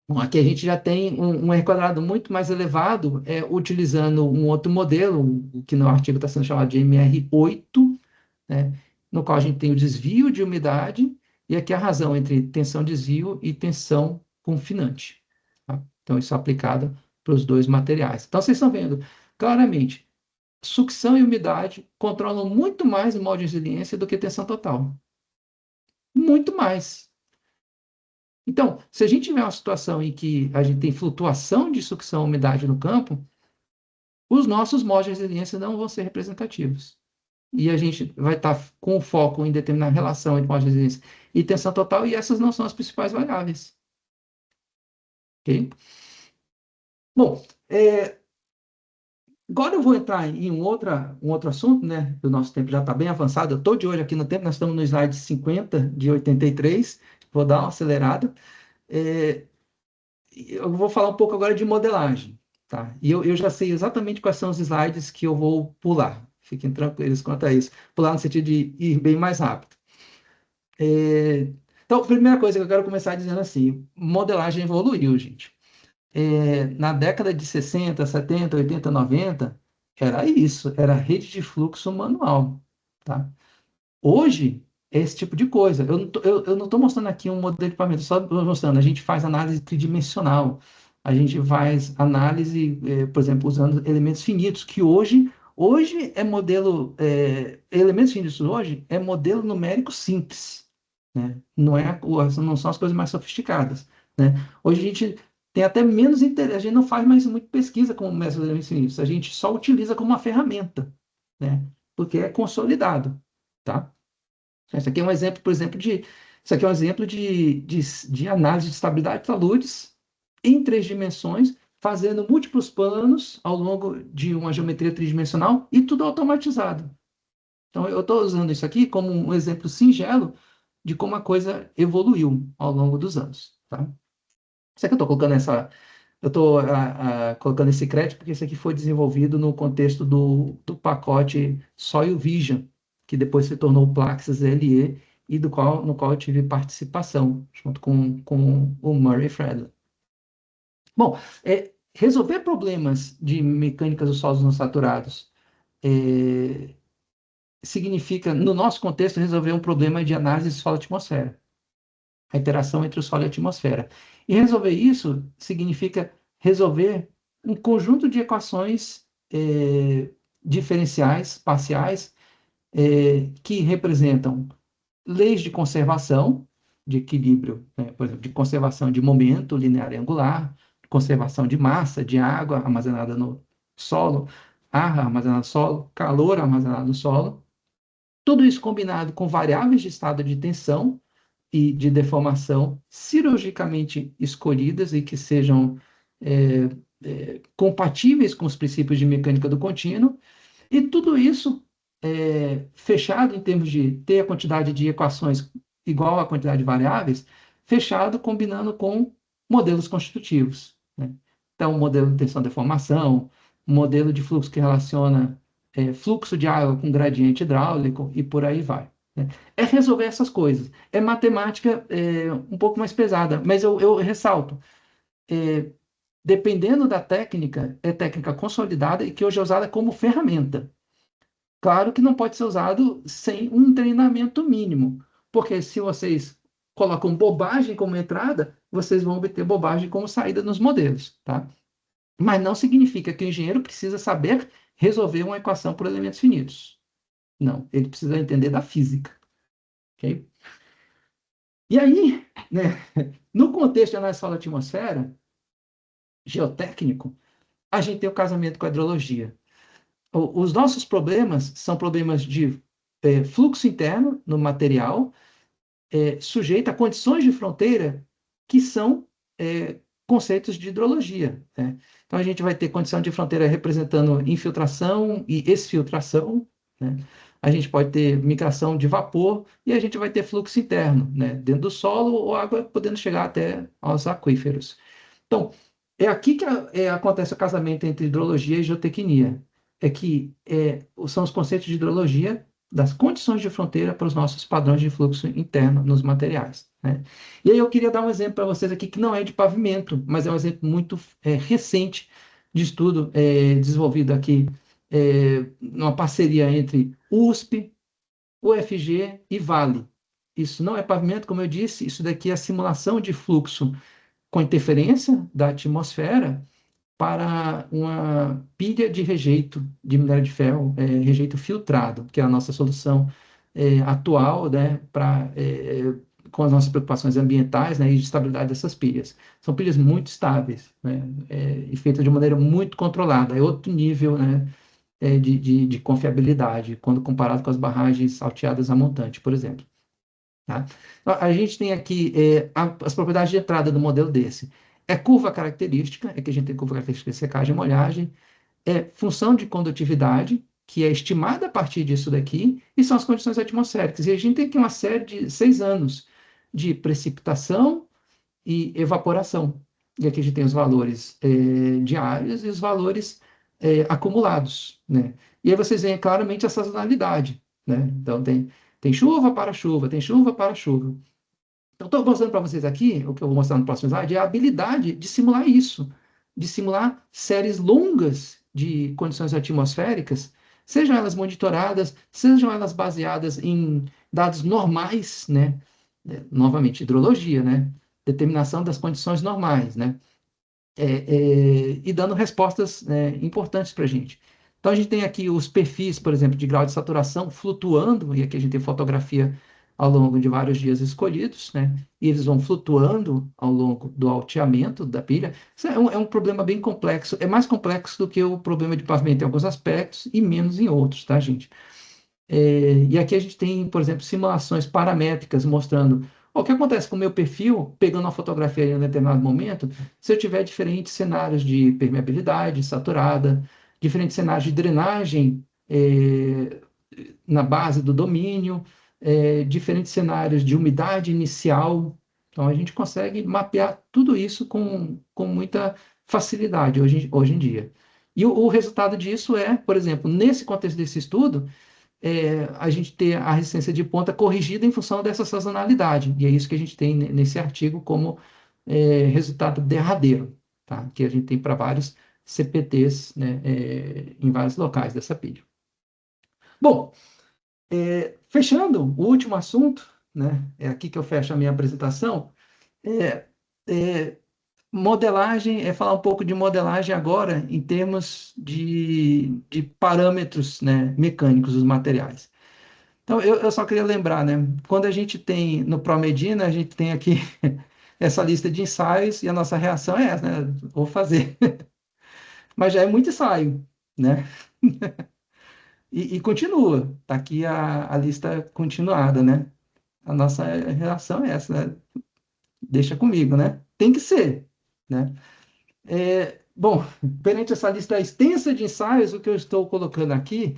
Bom, aqui a gente já tem um R quadrado muito mais elevado, utilizando um outro modelo, que no artigo está sendo chamado de MR8, né, no qual a gente tem o desvio de umidade, e aqui a razão entre tensão-desvio e tensão confinante. Tá? Então, isso é aplicado para os dois materiais. Então, vocês estão vendo claramente, sucção e umidade controlam muito mais o modo de resiliência do que tensão total. Muito mais. Então, se a gente tiver uma situação em que a gente tem flutuação de sucção e umidade no campo, os nossos modos de resiliência não vão ser representativos. E a gente vai estar com o foco em determinar relação entre modo de resiliência e tensão total, e essas não são as principais variáveis. Ok? Bom, agora eu vou entrar em um outro assunto, né? O nosso tempo já está bem avançado. Eu estou de olho aqui no tempo, nós estamos no slide 50 de 83. Vou dar uma acelerada. Eu vou falar um pouco agora de modelagem, tá? E eu já sei exatamente quais são os slides que eu vou pular. Fiquem tranquilos quanto a isso. Pular no sentido de ir bem mais rápido. Então, a primeira coisa que eu quero começar dizendo assim, modelagem evoluiu, gente. Na década de 60, 70, 80, 90, era isso, era rede de fluxo manual, tá? Hoje, é esse tipo de coisa. Eu não tô mostrando aqui um modelo de equipamento, só mostrando, a gente faz análise tridimensional, a gente faz análise, por exemplo, usando elementos finitos, que hoje é modelo, elementos finitos hoje é modelo numérico simples, né? Não são as coisas mais sofisticadas, né? Hoje a gente tem até menos interesse, a gente não faz mais muito pesquisa com métodos de elementos finitos, a gente só utiliza como uma ferramenta, né? Porque é consolidado, tá? Isso aqui é um exemplo, por exemplo, isso aqui é um exemplo de análise de estabilidade de taludes em três dimensões, fazendo múltiplos planos ao longo de uma geometria tridimensional e tudo automatizado. Então, eu estou usando isso aqui como um exemplo singelo de como a coisa evoluiu ao longo dos anos, tá? Isso aqui eu estou colocando eu estou colocando esse crédito porque isso aqui foi desenvolvido no contexto do pacote Soil Vision, que depois se tornou o Plaxis LE e no qual eu tive participação, junto com o Murray Fredley. Bom, resolver problemas de mecânicas dos solos não saturados significa, no nosso contexto, resolver um problema de análise de solo-atmosfera, a interação entre o solo e a atmosfera. E resolver isso significa resolver um conjunto de equações diferenciais parciais que representam leis de conservação, de equilíbrio, né? Por exemplo, de conservação de momento linear e angular, conservação de massa, de água armazenada no solo, ar armazenado no solo, calor armazenado no solo. Tudo isso combinado com variáveis de estado de tensão e de deformação cirurgicamente escolhidas e que sejam compatíveis com os princípios de mecânica do contínuo, e tudo isso fechado em termos de ter a quantidade de equações igual à quantidade de variáveis, fechado combinando com modelos constitutivos, né? Então, modelo de tensão-deformação, modelo de fluxo que relaciona fluxo de água com gradiente hidráulico e por aí vai, né? É resolver essas coisas. É matemática um pouco mais pesada, mas eu ressalto, é, dependendo da técnica, é técnica consolidada e que hoje é usada como ferramenta. Claro que não pode ser usado sem um treinamento mínimo, porque se vocês colocam bobagem como entrada, vocês vão obter bobagem como saída nos modelos, tá? Mas não significa que o engenheiro precisa saber resolver uma equação por elementos finitos. Não, ele precisa entender da física, ok? E aí, né, no contexto de análise solo-atmosfera, geotécnico, a gente tem o casamento com a hidrologia. Os nossos problemas são problemas de fluxo interno no material, sujeito a condições de fronteira que são conceitos de hidrologia, né? Então, a gente vai ter condição de fronteira representando infiltração e exfiltração, né? A gente pode ter migração de vapor e a gente vai ter fluxo interno, né? Dentro do solo ou água podendo chegar até aos aquíferos. Então, é aqui que acontece o casamento entre hidrologia e geotecnia. É que são os conceitos de hidrologia das condições de fronteira para os nossos padrões de fluxo interno nos materiais, né? E aí eu queria dar um exemplo para vocês aqui que não é de pavimento, mas é um exemplo muito recente de estudo desenvolvido aqui numa parceria entre USP, UFG e Vale. Isso não é pavimento, como eu disse, isso daqui é a simulação de fluxo com interferência da atmosfera para uma pilha de rejeito de minério de ferro, rejeito filtrado, que é a nossa solução atual, né, com as nossas preocupações ambientais, né, e de estabilidade dessas pilhas. São pilhas muito estáveis, né, e feitas de maneira muito controlada. É outro nível, né, de confiabilidade, quando comparado com as barragens alteadas a montante, por exemplo. Tá? Então, a gente tem aqui as propriedades de entrada do modelo desse. É curva característica, é que a gente tem curva característica de secagem e molhagem, é função de condutividade, que é estimada a partir disso daqui, e são as condições atmosféricas. E a gente tem aqui uma série de 6 anos de precipitação e evaporação. E aqui a gente tem os valores diários e os valores acumulados, né? E aí vocês veem claramente a sazonalidade, né? Então tem chuva para chuva, tem chuva para chuva. Então, estou mostrando para vocês aqui, o que eu vou mostrar no próximo slide, é a habilidade de simular isso, de simular séries longas de condições atmosféricas, sejam elas monitoradas, sejam elas baseadas em dados normais, né? Novamente, hidrologia, né? Determinação das condições normais, né? E dando respostas importantes para a gente. Então, a gente tem aqui os perfis, por exemplo, de grau de saturação flutuando, e aqui a gente tem fotografia ao longo de vários dias escolhidos, né? E eles vão flutuando ao longo do alteamento da pilha. Isso é um problema bem complexo, é mais complexo do que o problema de pavimento em alguns aspectos e menos em outros, tá, gente? E aqui a gente tem, por exemplo, simulações paramétricas mostrando o que acontece com o meu perfil, pegando uma fotografia em um determinado momento, se eu tiver diferentes cenários de permeabilidade saturada, diferentes cenários de drenagem na base do domínio, diferentes cenários de umidade inicial. Então, a gente consegue mapear tudo isso com muita facilidade hoje em dia. E o resultado disso é, por exemplo, nesse contexto desse estudo, a gente ter a resistência de ponta corrigida em função dessa sazonalidade. E é isso que a gente tem nesse artigo como resultado derradeiro, tá? Que a gente tem para vários CPTs, né, em vários locais dessa pilha. Bom, fechando o último assunto, né, é aqui que eu fecho a minha apresentação. É, é, Modelagem é falar um pouco de modelagem agora em termos de parâmetros, né, mecânicos dos materiais. Então, eu só queria lembrar, né, quando a gente tem no ProMedina, a gente tem aqui essa lista de ensaios e a nossa reação é essa, né, vou fazer. Mas já é muito ensaio, né? E continua, tá aqui a lista continuada, né? A nossa reação é essa, né? Deixa comigo, né? Tem que ser, né? Bom, perante essa lista extensa de ensaios, o que eu estou colocando aqui,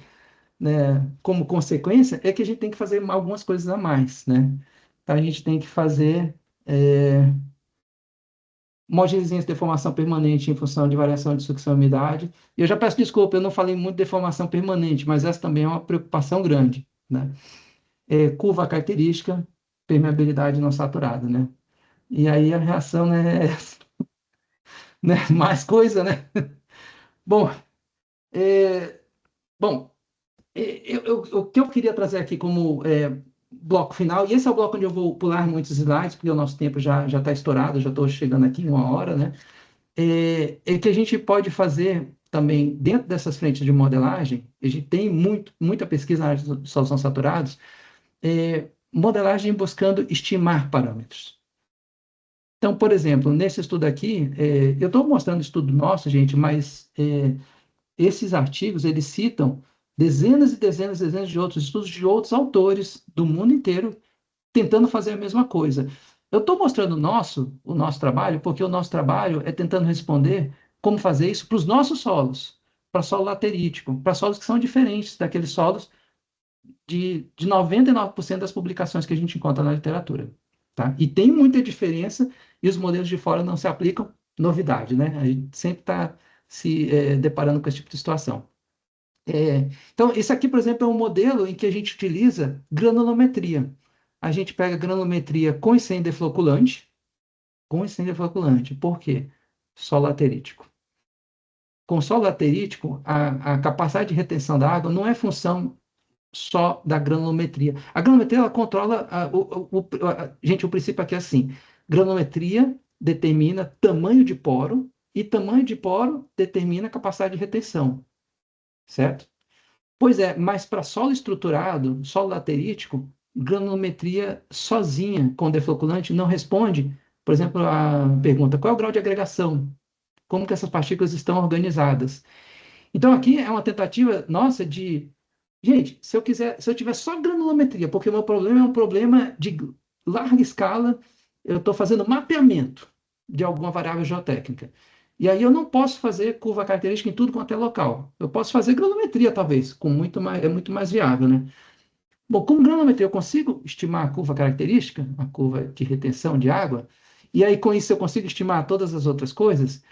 né, como consequência, é que a gente tem que fazer algumas coisas a mais, né? Então, a gente tem que fazer modelos de deformação permanente em função de variação de sucção e umidade. E eu já peço desculpa, eu não falei muito de deformação permanente, mas essa também é uma preocupação grande, né? Curva característica, permeabilidade não saturada, né? E aí a reação, né, é essa, né? Mais coisa, né? Bom, é, bom, o que eu queria trazer aqui como bloco final, e esse é o bloco onde eu vou pular muitos slides, porque o nosso tempo já está estourado, já estou chegando aqui em 1 hora, né? Que a gente pode fazer também, dentro dessas frentes de modelagem, a gente tem muita pesquisa na área de solução saturados, modelagem buscando estimar parâmetros. Então, por exemplo, nesse estudo aqui, eu estou mostrando estudo nosso, gente, mas esses artigos, eles citam dezenas e dezenas e dezenas de outros estudos de outros autores do mundo inteiro tentando fazer a mesma coisa. Eu estou mostrando o nosso trabalho, porque o nosso trabalho é tentando responder como fazer isso para os nossos solos, para solo laterítico, para solos que são diferentes daqueles solos de 99% das publicações que a gente encontra na literatura. Tá? E tem muita diferença e os modelos de fora não se aplicam, novidade, né? A gente sempre está se deparando com esse tipo de situação. Então, esse aqui, por exemplo, é um modelo em que a gente utiliza granulometria. A gente pega granulometria com e sem defloculante, com e sem defloculante. Por quê? Solo laterítico. Com solo laterítico, a capacidade de retenção da água não é função só da granulometria. A granulometria, ela controla... gente, o princípio aqui é assim. Granulometria determina tamanho de poro e tamanho de poro determina a capacidade de retenção. Certo? Pois é, mas para solo estruturado, solo laterítico, granulometria sozinha com defloculante não responde, por exemplo, a pergunta: qual é o grau de agregação? Como que essas partículas estão organizadas? Então aqui é uma tentativa nossa de, gente, se eu tiver só granulometria, porque o meu problema é um problema de larga escala, eu estou fazendo mapeamento de alguma variável geotécnica. E aí eu não posso fazer curva característica em tudo quanto é local. Eu posso fazer granulometria, talvez, é muito mais viável, né? Bom, com granulometria eu consigo estimar a curva característica, a curva de retenção de água, e aí com isso eu consigo estimar todas as outras coisas.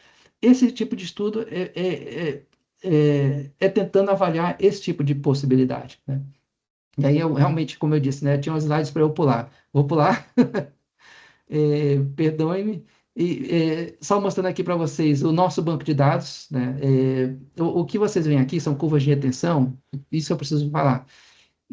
Esse tipo de estudo é tentando avaliar esse tipo de possibilidade, né? E aí eu realmente, como eu disse, né, tinha uns slides para eu pular. Vou pular, perdoe-me. E só mostrando aqui para vocês o nosso banco de dados, né? O que vocês veem aqui são curvas de retenção, isso eu preciso falar,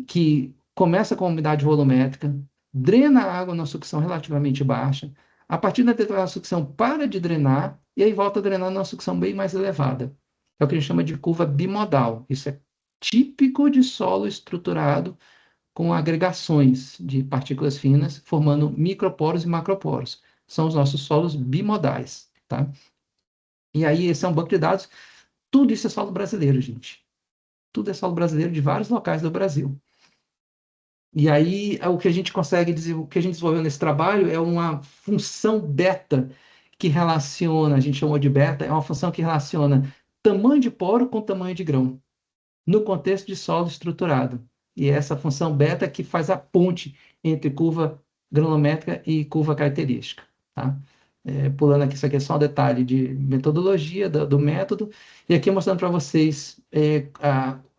que começa com umidade volumétrica, drena a água numa sucção relativamente baixa, a partir da determinada sucção para de drenar, e aí volta a drenar numa sucção bem mais elevada. É o que a gente chama de curva bimodal. Isso é típico de solo estruturado com agregações de partículas finas, formando microporos e macroporos. São os nossos solos bimodais, tá? E aí, esse é um banco de dados. Tudo isso é solo brasileiro, gente. Tudo é solo brasileiro de vários locais do Brasil. E aí, o que a gente consegue, o que a gente desenvolveu nesse trabalho é uma função beta que relaciona, a gente chamou de beta, é uma função que relaciona tamanho de poro com tamanho de grão, no contexto de solo estruturado. E é essa função beta que faz a ponte entre curva granulométrica e curva característica. Tá? Pulando aqui, isso aqui é só um detalhe de metodologia do método, e aqui mostrando para vocês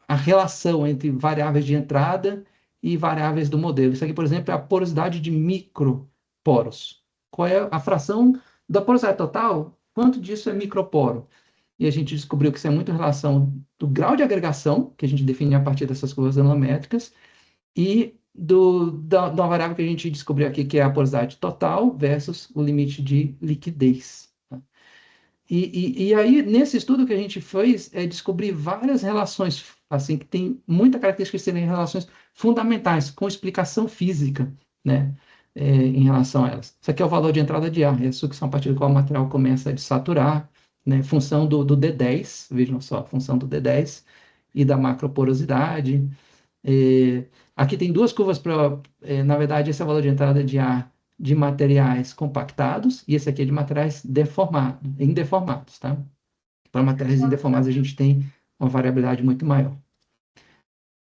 a relação entre variáveis de entrada e variáveis do modelo. Isso aqui, por exemplo, é a porosidade de microporos. Qual é a fração da porosidade total? Quanto disso é microporo? E a gente descobriu que isso é muito relação do grau de agregação, que a gente define a partir dessas curvas nanométricas, e da variável que a gente descobriu aqui, que é a porosidade total versus o limite de liquidez. Tá? E aí, nesse estudo que a gente fez, é descobrir várias relações, assim, que tem muita característica de serem relações fundamentais, com explicação física, né, em relação a elas. Isso aqui é o valor de entrada de ar, é a sucção a partir do qual o material começa a desaturar, né, função do D10, vejam só, a função do D10 e da macroporosidade. É, aqui tem duas curvas para, na verdade, esse é o valor de entrada de ar de materiais compactados, e esse aqui é de materiais indeformados, tá? Para materiais indeformados a gente tem uma variabilidade muito maior.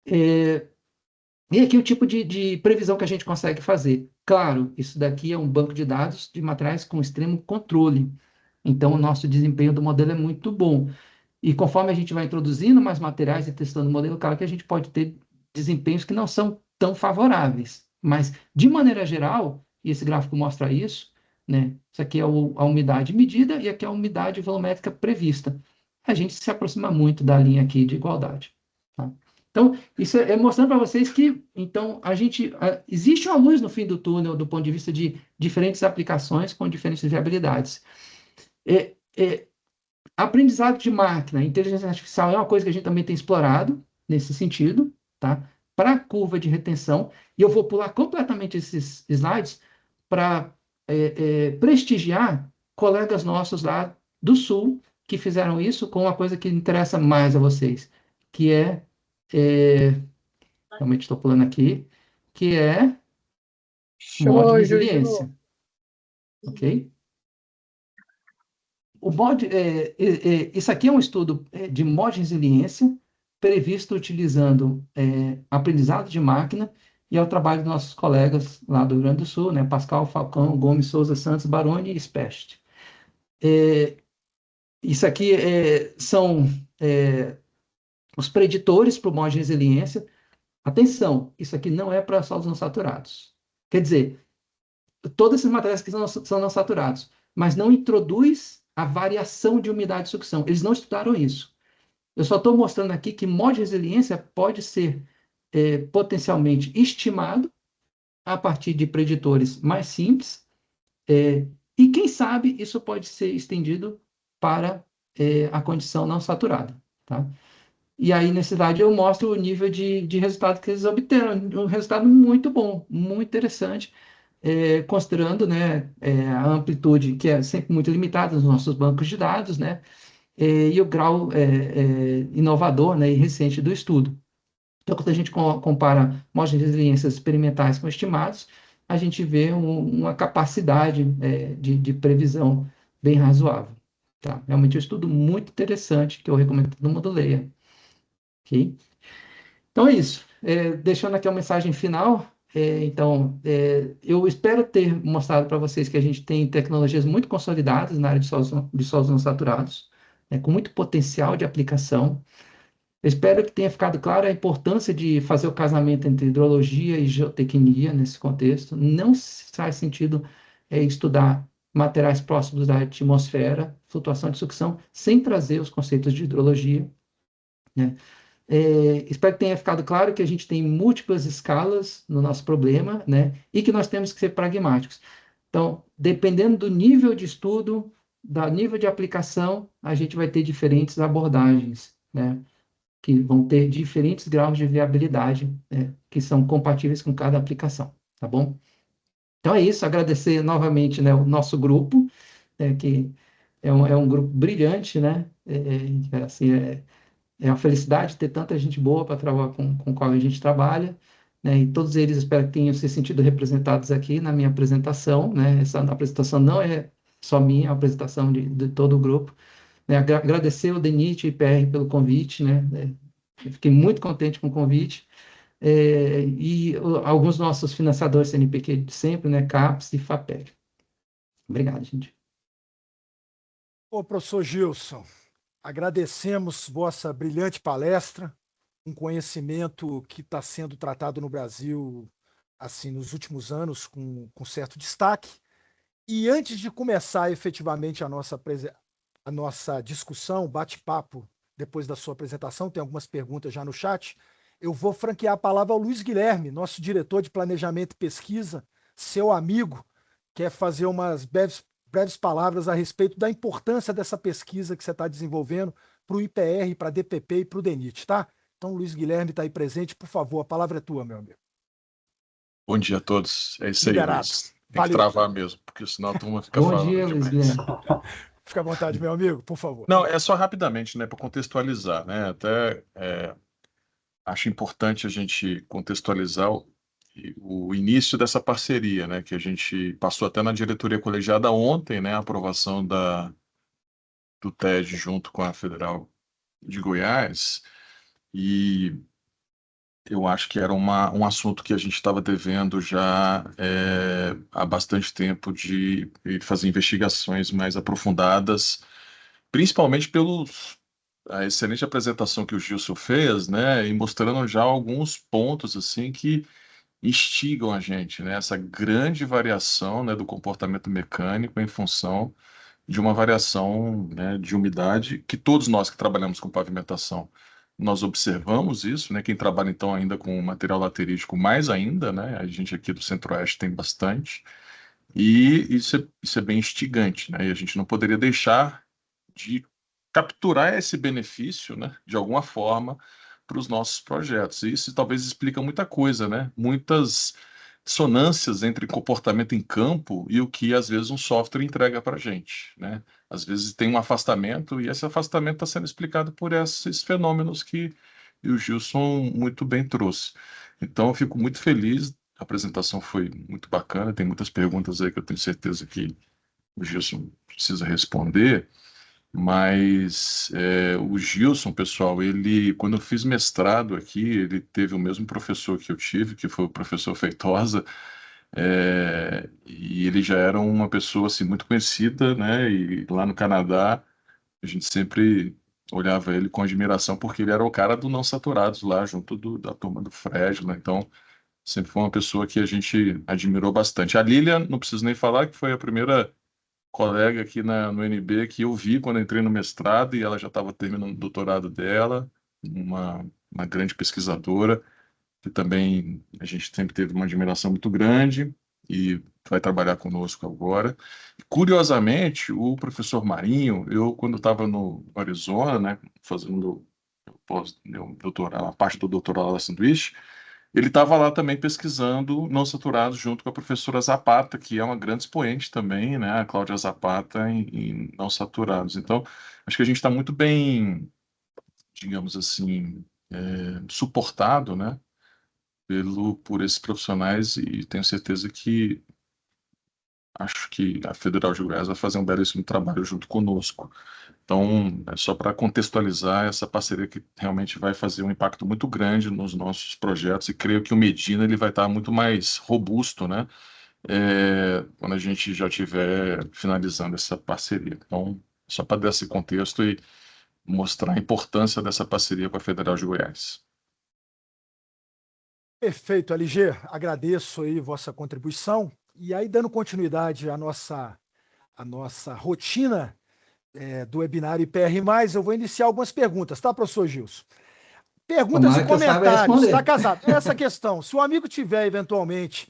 E aqui o tipo de previsão que a gente consegue fazer. Claro, isso daqui é um banco de dados de materiais com extremo controle. Então, o nosso desempenho do modelo é muito bom. E conforme a gente vai introduzindo mais materiais e testando o modelo, claro que a gente pode ter desempenhos que não são tão favoráveis. Mas, de maneira geral, e esse gráfico mostra isso, né? Isso aqui é a umidade medida e aqui é a umidade volumétrica prevista. A gente se aproxima muito da linha aqui de igualdade. Tá? Então, isso é mostrando para vocês que, então, existe uma luz no fim do túnel do ponto de vista de diferentes aplicações com diferentes viabilidades. É, é, Aprendizado de máquina, inteligência artificial é uma coisa que a gente também tem explorado nesse sentido, tá? Para a curva de retenção, e eu vou pular completamente esses slides para prestigiar colegas nossos lá do Sul que fizeram isso com uma coisa que interessa mais a vocês, que é realmente estou pulando aqui, que é mod Show, resiliência, Juju. ok? Isso aqui é um estudo de mod resiliência previsto utilizando aprendizado de máquina e é o trabalho dos nossos colegas lá do Rio Grande do Sul, né? Pascal, Falcão, Gomes, Souza, Santos, Baroni e Specht. Isso aqui são os preditores para o mod resiliência. Atenção, isso aqui não é para solos não saturados. Quer dizer, todos esses materiais que são não saturados, mas não introduz a variação de umidade de sucção. Eles não estudaram isso. Eu só estou mostrando aqui que mod de resiliência pode ser potencialmente estimado a partir de preditores mais simples, e quem sabe isso pode ser estendido para a condição não saturada. Tá? E aí, nesse slide, eu mostro o nível de resultado que eles obteram. Um resultado muito bom, muito interessante, considerando, né, a amplitude, que é sempre muito limitada nos nossos bancos de dados, né, e o grau inovador, né, e recente do estudo. Então, quando a gente compara modelos de resiliências experimentais com estimados, a gente vê uma capacidade de previsão bem razoável. Tá? Realmente é um estudo muito interessante que eu recomendo que todo mundo leia. Ok? Então é isso. Deixando aqui a mensagem final. Eu espero ter mostrado para vocês que a gente tem tecnologias muito consolidadas na área de solos não saturados, né, com muito potencial de aplicação. Eu espero que tenha ficado clara a importância de fazer o casamento entre hidrologia e geotecnia nesse contexto. Não faz sentido estudar materiais próximos da atmosfera, flutuação de sucção, sem trazer os conceitos de hidrologia, né? Espero que tenha ficado claro que a gente tem múltiplas escalas no nosso problema, né? E que nós temos que ser pragmáticos. Então, dependendo do nível de estudo, do nível de aplicação, a gente vai ter diferentes abordagens, né? Que vão ter diferentes graus de viabilidade, né? Que são compatíveis com cada aplicação, tá bom? Então é isso, agradecer novamente, né, o nosso grupo, que é um grupo brilhante, né? Assim, é uma felicidade ter tanta gente boa para trabalhar com qual a gente trabalha, né? E todos eles espero que tenham se sentido representados aqui na minha apresentação, né? Essa apresentação não é só minha, é uma apresentação de todo o grupo, né? Agradecer o DENIT e o IPR pelo convite, né? Eu fiquei muito contente com o convite. Alguns nossos financiadores CNPq de sempre, né? CAPES e FAPEC. Obrigado, gente. Ô, professor Gilson, agradecemos vossa brilhante palestra, um conhecimento que está sendo tratado no Brasil assim nos últimos anos com certo destaque. E antes de começar efetivamente a nossa discussão, bate-papo, depois da sua apresentação, tem algumas perguntas já no chat, eu vou franquear a palavra ao Luiz Guilherme, nosso diretor de Planejamento e Pesquisa, seu amigo, quer fazer umas breves breves palavras a respeito da importância dessa pesquisa que você está desenvolvendo para o IPR, para a DPP e para o DENIT, tá? Então, o Luiz Guilherme está aí presente, por favor, a palavra é tua, meu amigo. Bom dia a todos. É isso aí, Liberado. Luiz. Tem que Valeu. travar mesmo, porque senão a turma fica Bom falando dia, Luiz demais. Guilherme. Fica à vontade, meu amigo, por favor. Não, é só rapidamente, né, para contextualizar, né? Até acho importante a gente contextualizar o início dessa parceria, né? Que a gente passou até na diretoria colegiada ontem, né? A aprovação do TED junto com a Federal de Goiás. E eu acho que era um assunto que a gente estava devendo já há bastante tempo de fazer investigações mais aprofundadas, principalmente a excelente apresentação que o Gilson fez, né, e mostrando já alguns pontos assim que instigam a gente, né, essa grande variação, né, do comportamento mecânico em função de uma variação, né, de umidade que todos nós que trabalhamos com pavimentação nós observamos isso, né? Quem trabalha então ainda com material laterítico mais ainda, né? A gente aqui do Centro-Oeste tem bastante e isso é bem instigante, né? E a gente não poderia deixar de capturar esse benefício, né? De alguma forma para os nossos projetos. E isso talvez explica muita coisa, né? Muitas dissonâncias entre comportamento em campo e o que às vezes um software entrega para a gente, né? Às vezes tem um afastamento e esse afastamento está sendo explicado por esses fenômenos que o Gilson muito bem trouxe. Então, eu fico muito feliz. A apresentação foi muito bacana. Tem muitas perguntas aí que eu tenho certeza que o Gilson precisa responder. Mas o Gilson, pessoal, ele, quando eu fiz mestrado aqui, ele teve o mesmo professor que eu tive, que foi o professor Feitosa, e ele já era uma pessoa assim muito conhecida, né? E lá no Canadá a gente sempre olhava ele com admiração porque ele era o cara do não saturados lá junto da turma do Fred, né? Então sempre foi uma pessoa que a gente admirou bastante. A Lilian, não preciso nem falar que foi a primeira colega aqui no NB que eu vi quando entrei no mestrado e ela já estava terminando o doutorado dela, uma grande pesquisadora que também a gente sempre teve uma admiração muito grande e vai trabalhar conosco agora. Curiosamente, o professor Marinho, eu quando estava no Arizona, né, fazendo meu doutorado, a parte do doutorado da sanduíche, ele estava lá também pesquisando não saturados junto com a professora Zapata, que é uma grande expoente também, né, a Cláudia Zapata em não saturados. Então, acho que a gente está muito bem, digamos assim, suportado, né, por esses profissionais e tenho certeza que acho que a Federal de Goiás vai fazer um belíssimo trabalho junto conosco. Então, é só para contextualizar essa parceria que realmente vai fazer um impacto muito grande nos nossos projetos e creio que o Medina ele vai estar muito mais robusto, né? Quando a gente já estiver finalizando essa parceria. Então, só para dar esse contexto e mostrar a importância dessa parceria com a Federal de Goiás. Perfeito, LG. Agradeço aí vossa contribuição. E aí, dando continuidade à nossa rotina do webinário IPR+, eu vou iniciar algumas perguntas, tá, professor Gilson? Perguntas e Tomara que eu saiba comentários. Está responder. casado? Essa questão. Se o amigo tiver, eventualmente,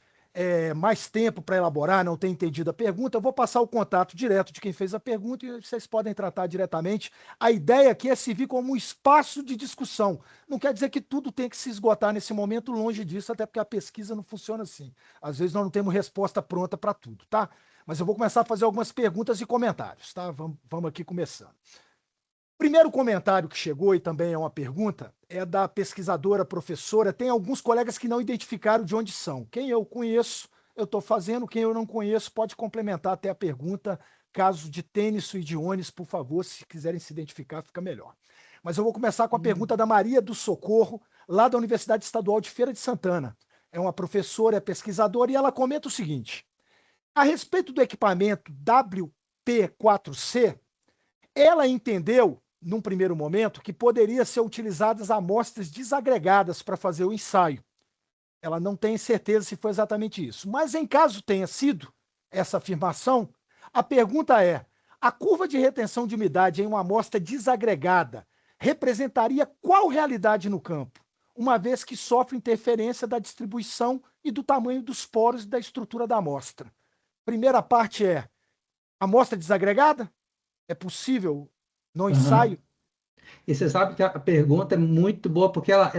mais tempo para elaborar, não tem entendido a pergunta, eu vou passar o contato direto de quem fez a pergunta e vocês podem tratar diretamente. A ideia aqui é servir como um espaço de discussão. Não quer dizer que tudo tem que se esgotar nesse momento, longe disso, até porque a pesquisa não funciona assim. Às vezes nós não temos resposta pronta para tudo, tá? Mas eu vou começar a fazer algumas perguntas e comentários, tá? Vamos aqui começando. Primeiro comentário que chegou, e também é uma pergunta, é da pesquisadora, professora. Tem alguns colegas que não identificaram de onde são. Quem eu conheço, eu estou fazendo. Quem eu não conheço, pode complementar até a pergunta. Caso de Tênis e Dionis, por favor, se quiserem se identificar, fica melhor. Mas eu vou começar com a pergunta da Maria do Socorro, lá da Universidade Estadual de Feira de Santana. É uma professora, é pesquisadora, e ela comenta o seguinte: a respeito do equipamento WP4C, ela entendeu, num primeiro momento, que poderia ser utilizadas amostras desagregadas para fazer o ensaio. Ela não tem certeza se foi exatamente isso. Mas, em caso tenha sido essa afirmação, a pergunta é: a curva de retenção de umidade em uma amostra desagregada representaria qual realidade no campo, uma vez que sofre interferência da distribuição e do tamanho dos poros e da estrutura da amostra? Primeira parte é: Amostra desagregada? É possível no Aham. ensaio? E você sabe que a pergunta é muito boa, porque ela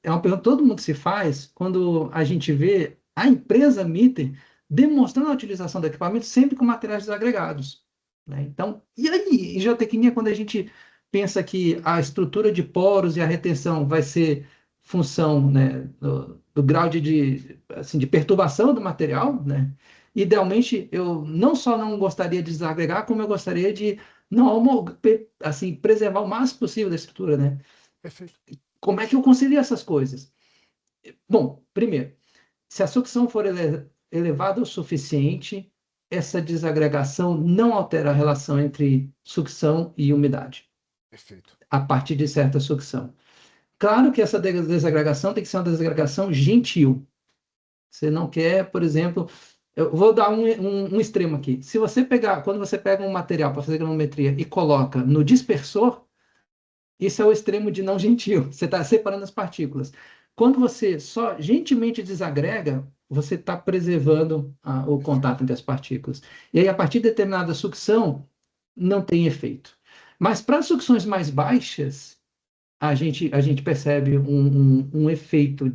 é uma pergunta que todo mundo se faz quando a gente vê a empresa Mitter demonstrando a utilização do equipamento sempre com materiais desagregados, né? Então, e aí, em geotecnia, quando a gente pensa que a estrutura de poros e a retenção vai ser função, né, do grau assim, de perturbação do material, né? Idealmente, eu não só não gostaria de desagregar, como eu gostaria de não assim, preservar o máximo possível da estrutura, né? Perfeito. Como é que eu concilio essas coisas? Bom, primeiro, se a sucção for elevada o suficiente, essa desagregação não altera a relação entre sucção e umidade, Perfeito. a partir de certa sucção. Claro que essa desagregação tem que ser uma desagregação gentil. Você não quer, por exemplo, eu vou dar um extremo aqui. Se você pegar, quando você pega um material para fazer granometria e coloca no dispersor, isso é o extremo de não gentil. Você está separando as partículas. Quando você só gentilmente desagrega, você está preservando o contato entre as partículas. E aí, a partir de determinada sucção, não tem efeito. Mas para sucções mais baixas, a gente percebe um efeito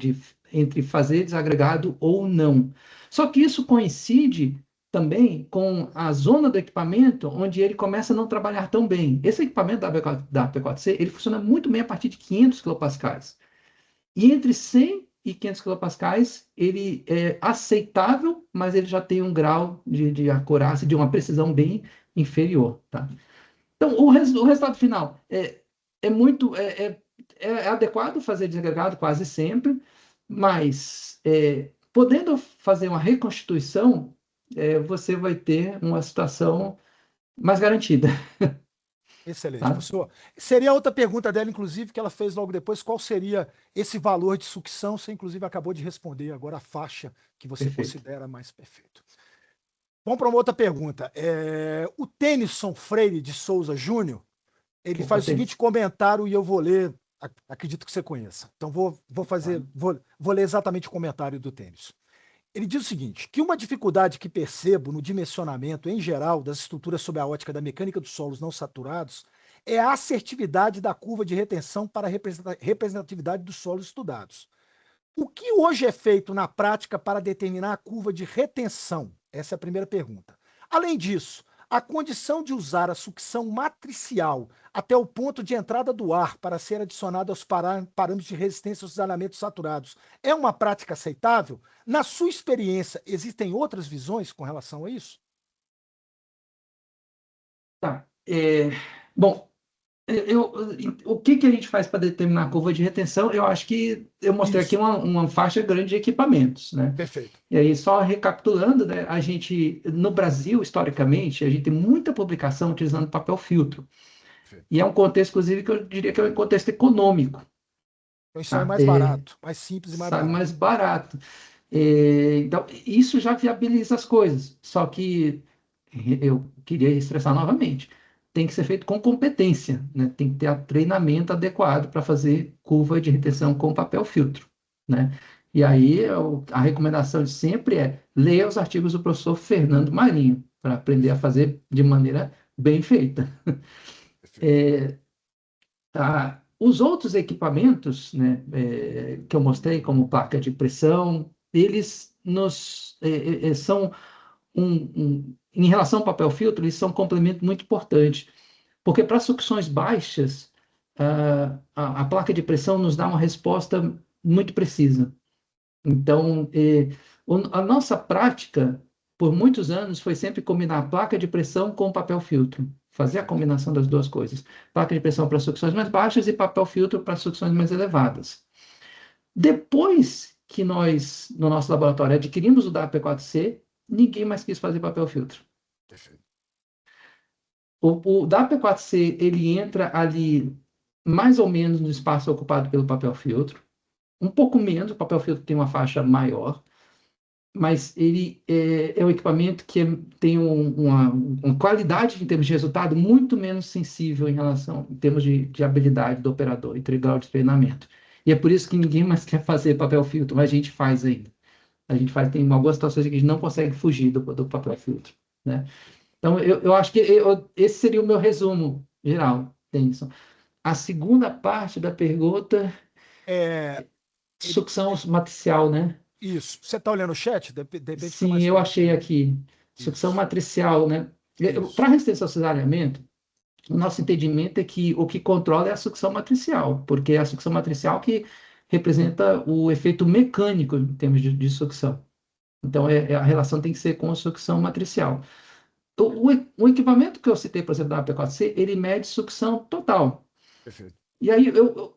entre fazer desagregado ou não. Só que isso coincide também com a zona do equipamento onde ele começa a não trabalhar tão bem. Esse equipamento da P4C, ele funciona muito bem a partir de 500 kPa. E entre 100 e 500 kPa, ele é aceitável, mas ele já tem um grau de acurácia, de uma precisão bem inferior, tá? Então, o resultado final é muito é adequado fazer desagregado quase sempre, mas podendo fazer uma reconstituição, você vai ter uma situação mais garantida, Excelente, tá? professor. Seria outra pergunta dela, inclusive, que ela fez logo depois, qual seria esse valor de sucção? Você, inclusive, acabou de responder agora a faixa que você Perfeito. considera mais perfeito. Vamos para uma outra pergunta. O Tennyson Freire de Souza Júnior, ele Opa, faz o seguinte comentário e eu vou ler, acredito que você conheça. Então, vou ler exatamente o comentário do Tennyson. Ele diz o seguinte, que uma dificuldade que percebo no dimensionamento, em geral, das estruturas sob a ótica da mecânica dos solos não saturados é a assertividade da curva de retenção para a representatividade dos solos estudados. O que hoje é feito na prática para determinar a curva de retenção? Essa é a primeira pergunta. Além disso, a condição de usar a sucção matricial até o ponto de entrada do ar para ser adicionado aos parâmetros de resistência aos desalhamentos saturados é uma prática aceitável? Na sua experiência, existem outras visões com relação a isso? Tá. Bom, o que a gente faz para determinar a curva de retenção? Eu acho que eu mostrei aqui uma faixa grande de equipamentos, né? Perfeito. E aí, só recapitulando, né, no Brasil, historicamente, a gente tem muita publicação utilizando papel filtro. Perfeito. E é um contexto, inclusive, que eu diria que é um contexto econômico. Então isso é mais barato, mais simples e mais Sai barato. mais barato. Então, isso já viabiliza as coisas. Só que eu queria estressar novamente. Tem que ser feito com competência, né? Tem que ter treinamento adequado para fazer curva de retenção com papel filtro, né? E aí a recomendação de sempre é ler os artigos do professor Fernando Marinho para aprender a fazer de maneira bem feita. Tá? Os outros equipamentos, né, que eu mostrei, como placa de pressão, eles são em relação ao papel filtro, eles são um complemento muito importante, porque para sucções baixas, a placa de pressão nos dá uma resposta muito precisa. Então, a nossa prática, por muitos anos, foi sempre combinar a placa de pressão com papel filtro, fazer a combinação das duas coisas. Placa de pressão para sucções mais baixas e papel filtro para sucções mais elevadas. Depois que nós, no nosso laboratório, adquirimos o DAP4C, ninguém mais quis fazer papel filtro. Perfeito. O DAP4C, ele entra ali mais ou menos no espaço ocupado pelo papel filtro, um pouco menos, o papel filtro tem uma faixa maior, mas ele é um equipamento que tem uma qualidade em termos de resultado muito menos sensível em termos de habilidade do operador e grau de treinamento. E é por isso que ninguém mais quer fazer papel filtro, mas a gente faz ainda. A gente faz, tem algumas situações que a gente não consegue fugir do papel filtro. né? Então, eu acho que esse seria o meu resumo geral, Denison. A segunda parte da pergunta, É, ele, sucção matricial, né? isso. Você está olhando o chat? De repente fica Sim, mais eu fácil achei de ver. aqui. Sucção Isso, matricial, né? isso. Para resistência ao cesariamento, o nosso entendimento é que o que controla é a sucção matricial, porque é a sucção matricial que representa o efeito mecânico em termos de sucção. Então, a relação tem que ser com a sucção matricial. O equipamento que eu citei, por exemplo, da AP4C, ele mede sucção total. Perfeito. E aí,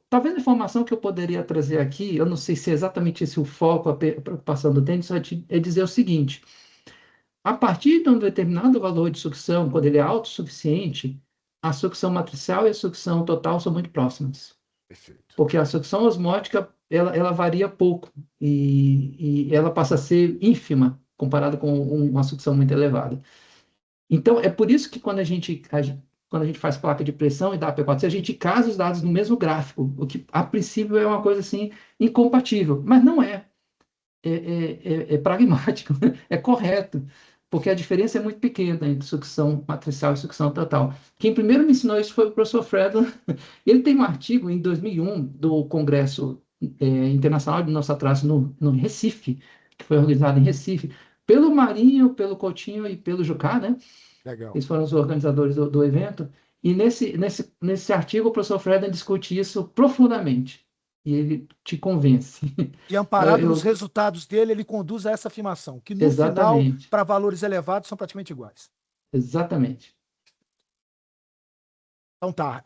talvez a informação que eu poderia trazer aqui, eu não sei se é exatamente esse o foco, a preocupação do tênis, é dizer o seguinte: a partir de um determinado valor de sucção, quando ele é autossuficiente, a sucção matricial e a sucção total são muito próximas. Perfeito. Porque a sucção osmótica, ela varia pouco e ela passa a ser ínfima comparada com uma sucção muito elevada. Então, é por isso que quando a gente faz placa de pressão e dá AP4C, a gente casa os dados no mesmo gráfico, o que a princípio é uma coisa assim incompatível, mas não é. É pragmático, é correto, porque a diferença é muito pequena entre sucção matricial e sucção total. Quem primeiro me ensinou isso foi o professor Fredman. Ele tem um artigo em 2001 do Congresso Internacional de Nossa no Recife, que foi organizado em Recife, pelo Marinho, pelo Coutinho e pelo Jucá, né? Legal. Eles foram os organizadores do evento. E nesse artigo, o professor Fredman discute isso profundamente. E ele te convence. E Então, amparado nos resultados dele, ele conduz a essa afirmação, que no final, exatamente, para valores elevados, são praticamente iguais. exatamente. Então tá.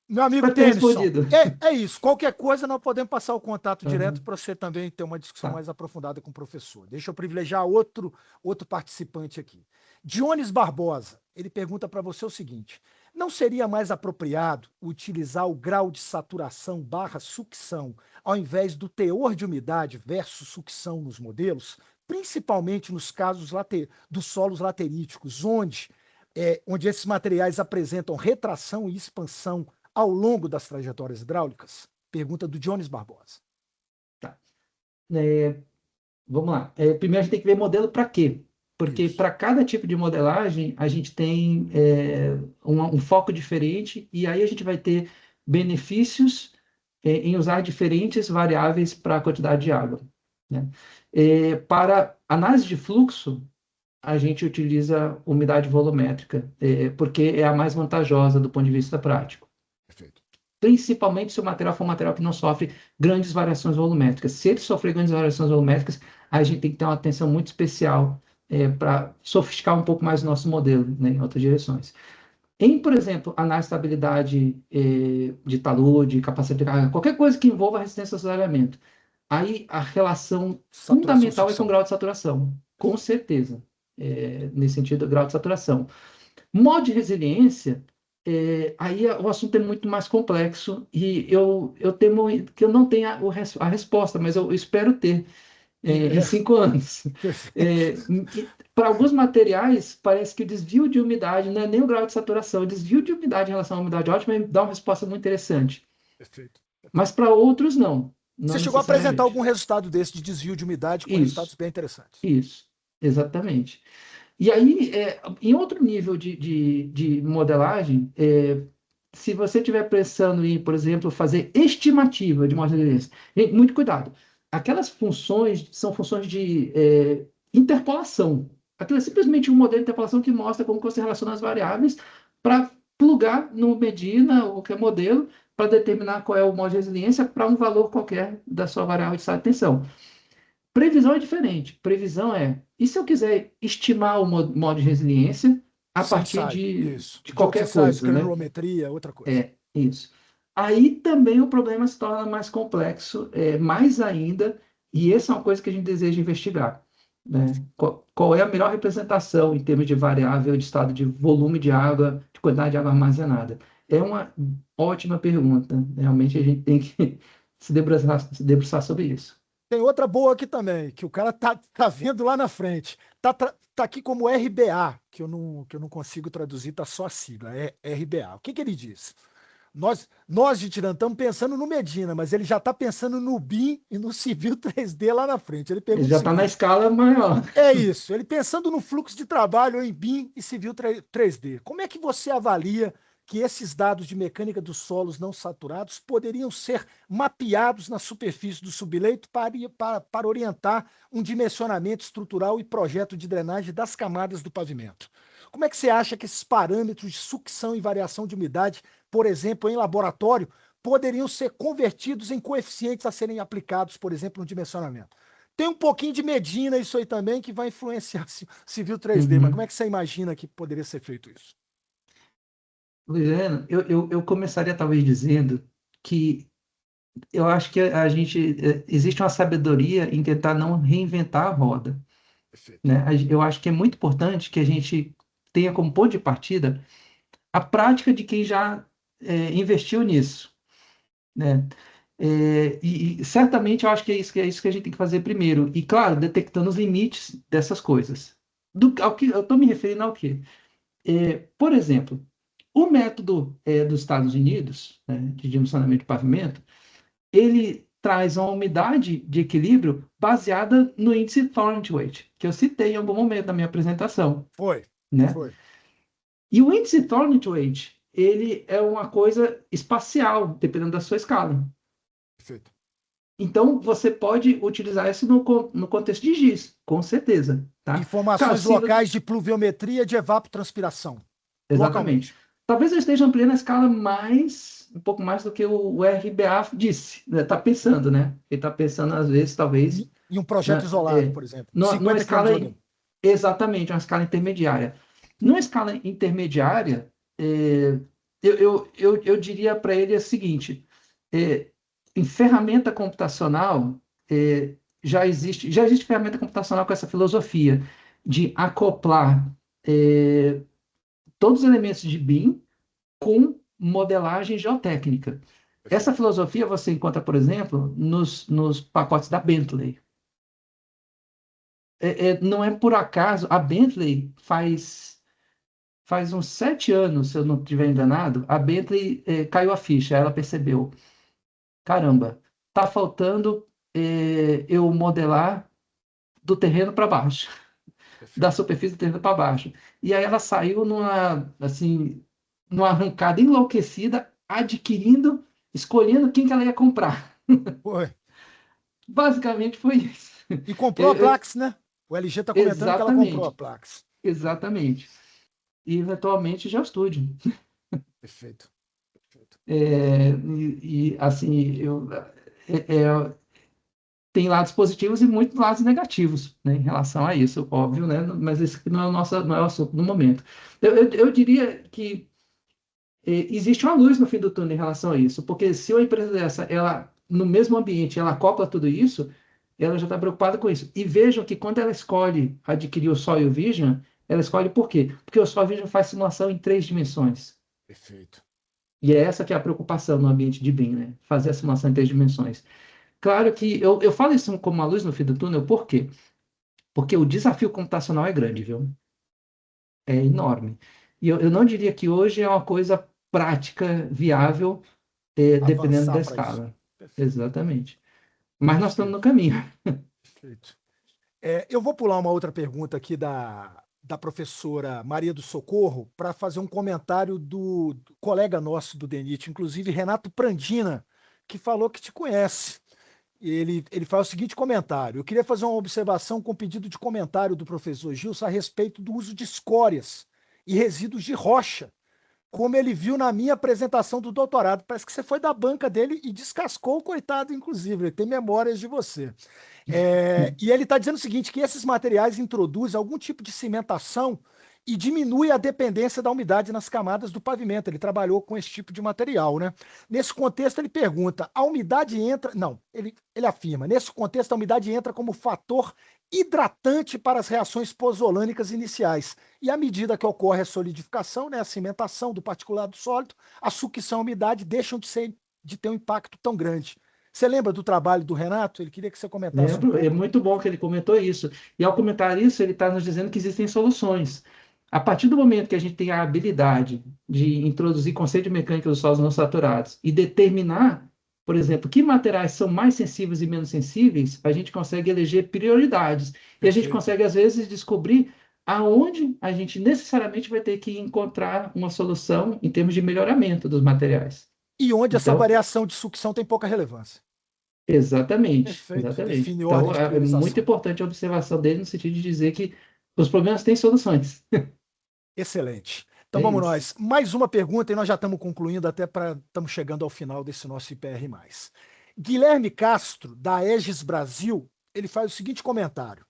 Meu amigo Espero ter Tennyson, respondido. é isso. Qualquer coisa, nós podemos passar o contato direto Aham, para você também ter uma discussão tá. mais aprofundada com o professor. Deixa eu privilegiar outro participante aqui. Dionis Barbosa, ele pergunta para você o seguinte: não seria mais apropriado utilizar o grau de saturação barra sucção ao invés do teor de umidade versus sucção nos modelos, principalmente nos casos dos solos lateríticos, onde esses materiais apresentam retração e expansão ao longo das trajetórias hidráulicas? Pergunta do Jones Barbosa. Tá. É, vamos lá. Primeiro a gente tem que ver modelo para quê? Porque Isso. para cada tipo de modelagem, a gente tem um foco diferente e aí a gente vai ter benefícios em usar diferentes variáveis para a quantidade de água, né? Para análise de fluxo, a gente utiliza umidade volumétrica, porque é a mais vantajosa do ponto de vista prático. Perfeito. Principalmente se o material for um material que não sofre grandes variações volumétricas. Se ele sofrer grandes variações volumétricas, a gente tem que ter uma atenção muito especial para sofisticar um pouco mais o nosso modelo, né, em outras direções. Em, por exemplo, análise de estabilidade de talude, capacidade de carga, qualquer coisa que envolva resistência ao aceleramento, aí a relação Saturação, fundamental é com o sucção. grau de saturação, com certeza, nesse sentido, grau de saturação. Modo de resiliência, aí o assunto é muito mais complexo e eu temo que eu não tenha a resposta, mas eu espero ter em 5 anos. Para alguns materiais, parece que o desvio de umidade não é nem o grau de saturação, o desvio de umidade em relação à umidade ótima dá uma resposta muito interessante. Perfeito. Mas para outros, não, Você não chegou a apresentar necessariamente. algum resultado desse de desvio de umidade com resultados Isso, bem interessantes. isso, exatamente. E aí, em outro nível de modelagem, se você estiver pensando em, por exemplo, fazer estimativa de modo de resiliência, gente, muito cuidado. Aquelas funções são funções de interpolação. Aquilo é simplesmente um modelo de interpolação que mostra como você relaciona as variáveis para plugar no Medina ou qualquer modelo para determinar qual é o modo de resiliência para um valor qualquer da sua variável de estado de tensão. Previsão é diferente. Previsão e se eu quiser estimar o modo de resiliência a Sem partir ensaio, isso. de De outros qualquer ensaios, coisa, né? granulometria, outra coisa. Isso. Aí também o problema se torna mais complexo, mais ainda, e essa é uma coisa que a gente deseja investigar, né? Qual é a melhor representação em termos de variável de estado de volume de água, de quantidade de água armazenada? É uma ótima pergunta. Realmente a gente tem que se debruçar sobre isso. Tem outra boa aqui também, que o cara tá vendo lá na frente. Tá aqui como RBA, que eu não consigo traduzir, tá só a sigla, é RBA. O que ele diz? Nós de Tirana, estamos pensando no Medina, mas ele já está pensando no BIM e no Civil 3D lá na frente. Ele Ele pergunta o já está na seguinte: escala maior. é isso, ele pensando no fluxo de trabalho em BIM e Civil 3D. Como é que você avalia que esses dados de mecânica dos solos não saturados poderiam ser mapeados na superfície do subleito para orientar um dimensionamento estrutural e projeto de drenagem das camadas do pavimento? Como é que você acha que esses parâmetros de sucção e variação de umidade, por exemplo, em laboratório, poderiam ser convertidos em coeficientes a serem aplicados, por exemplo, no dimensionamento? Tem um pouquinho de Medina isso aí também, que vai influenciar Civil 3D, mas como é que você imagina que poderia ser feito isso? Luciano, eu começaria talvez dizendo que eu acho que a gente existe uma sabedoria em tentar não reinventar a roda, Perfeito. né? Eu acho que é muito importante que a gente tenha como ponto de partida a prática de quem já investiu nisso, né? E certamente eu acho que é isso que a gente tem que fazer primeiro. E claro, detectando os limites dessas coisas. Ao que eu estou me referindo ao quê? Por exemplo, o método dos Estados Unidos, né, de dimensionamento de pavimento, ele traz uma umidade de equilíbrio baseada no índice Thornton-Weight, que eu citei em algum momento da minha apresentação, Foi, né? foi. E o índice Thornton-Weight, ele é uma coisa espacial, dependendo da sua escala. Perfeito. Então, você pode utilizar isso no contexto de GIS, com certeza, tá? Claro, Informações se locais de pluviometria de evapotranspiração, exatamente. localmente. Talvez eu esteja ampliando a escala um pouco mais do que o RBA disse, né? Está pensando, né? Ele está pensando, às vezes, talvez, Em um projeto na, isolado, por exemplo. numa 50 escala, quilômetros de altura. exatamente, uma escala intermediária. Numa escala intermediária, eu diria para ele o seguinte, é, em ferramenta computacional, já existe ferramenta computacional com essa filosofia de acoplar todos os elementos de BIM com modelagem geotécnica. Essa Perfeito. filosofia você encontra, por exemplo, nos pacotes da Bentley. Não é por acaso, a Bentley faz uns 7 anos, se eu não estiver enganado, a Bentley caiu a ficha, ela percebeu, caramba, tá faltando eu modelar do terreno para baixo, da Perfeito. superfície do terreno para baixo. E aí ela saiu numa arrancada enlouquecida, adquirindo, escolhendo quem que ela ia comprar. Foi. Basicamente foi isso. E comprou a Eu- eu- Plax, né? O LG está comentando que ela comprou a exatamente, Plax. exatamente. E eventualmente já estude. Perfeito. Perfeito. Assim, tem lados positivos e muitos lados negativos, né, em relação a isso, óbvio, né? Mas esse aqui não é o assunto no momento. Eu diria que existe uma luz no fim do túnel em relação a isso, porque se uma empresa dessa, ela, no mesmo ambiente, ela acopla tudo isso, ela já está preocupada com isso. E vejam que quando ela escolhe adquirir o Soil Vision, ela escolhe por quê? Porque o Soil Vision faz simulação em 3 dimensões. Perfeito. E é essa que é a preocupação no ambiente de BIM, né? Fazer a simulação em 3 dimensões. Claro que eu falo isso como uma luz no fim do túnel, por quê? Porque o desafio computacional é grande, viu? É enorme. E eu não diria que hoje é uma coisa prática, viável, dependendo Avançar da para isso. escala. Perfeito. Exatamente. Mas nós estamos no Perfeito. caminho. Perfeito. Eu vou pular uma outra pergunta aqui da professora Maria do Socorro para fazer um comentário do colega nosso do DENIT, inclusive Renato Prandina, que falou que te conhece. Ele faz o seguinte comentário: eu queria fazer uma observação com pedido de comentário do professor Gilson a respeito do uso de escórias e resíduos de rocha, como ele viu na minha apresentação do doutorado. Parece que você foi da banca dele e descascou o coitado, inclusive. Ele tem memórias de você. E ele está dizendo o seguinte: que esses materiais introduzem algum tipo de cimentação e diminui a dependência da umidade nas camadas do pavimento. Ele trabalhou com esse tipo de material, né? Nesse contexto, ele pergunta: a umidade entra. Não, ele afirma: nesse contexto, a umidade entra como fator hidratante para as reações pozolânicas iniciais. E à medida que ocorre a solidificação, né, a cimentação do particulado sólido, a sucção e a umidade deixam de ter um impacto tão grande. Você lembra do trabalho do Renato? Ele queria que você comentasse um Lembro, é pouco. muito bom que ele comentou isso. E ao comentar isso, ele está nos dizendo que existem soluções. A partir do momento que a gente tem a habilidade de introduzir conceito de mecânica dos solos não saturados e determinar, por exemplo, que materiais são mais sensíveis e menos sensíveis, a gente consegue eleger prioridades. E a gente Perfeito. consegue, às vezes, descobrir aonde a gente necessariamente vai ter que encontrar uma solução em termos de melhoramento dos materiais. E onde essa Então, variação de sucção tem pouca relevância. exatamente, Perfeito. exatamente. Define ordem Então, de é muito priorização. importante a observação dele no sentido de dizer que os problemas têm soluções. Excelente. Então É vamos isso. nós. Mais uma pergunta e nós já estamos concluindo até estamos chegando ao final desse nosso IPR+. Guilherme Castro, da Aegis Brasil, ele faz o seguinte comentário.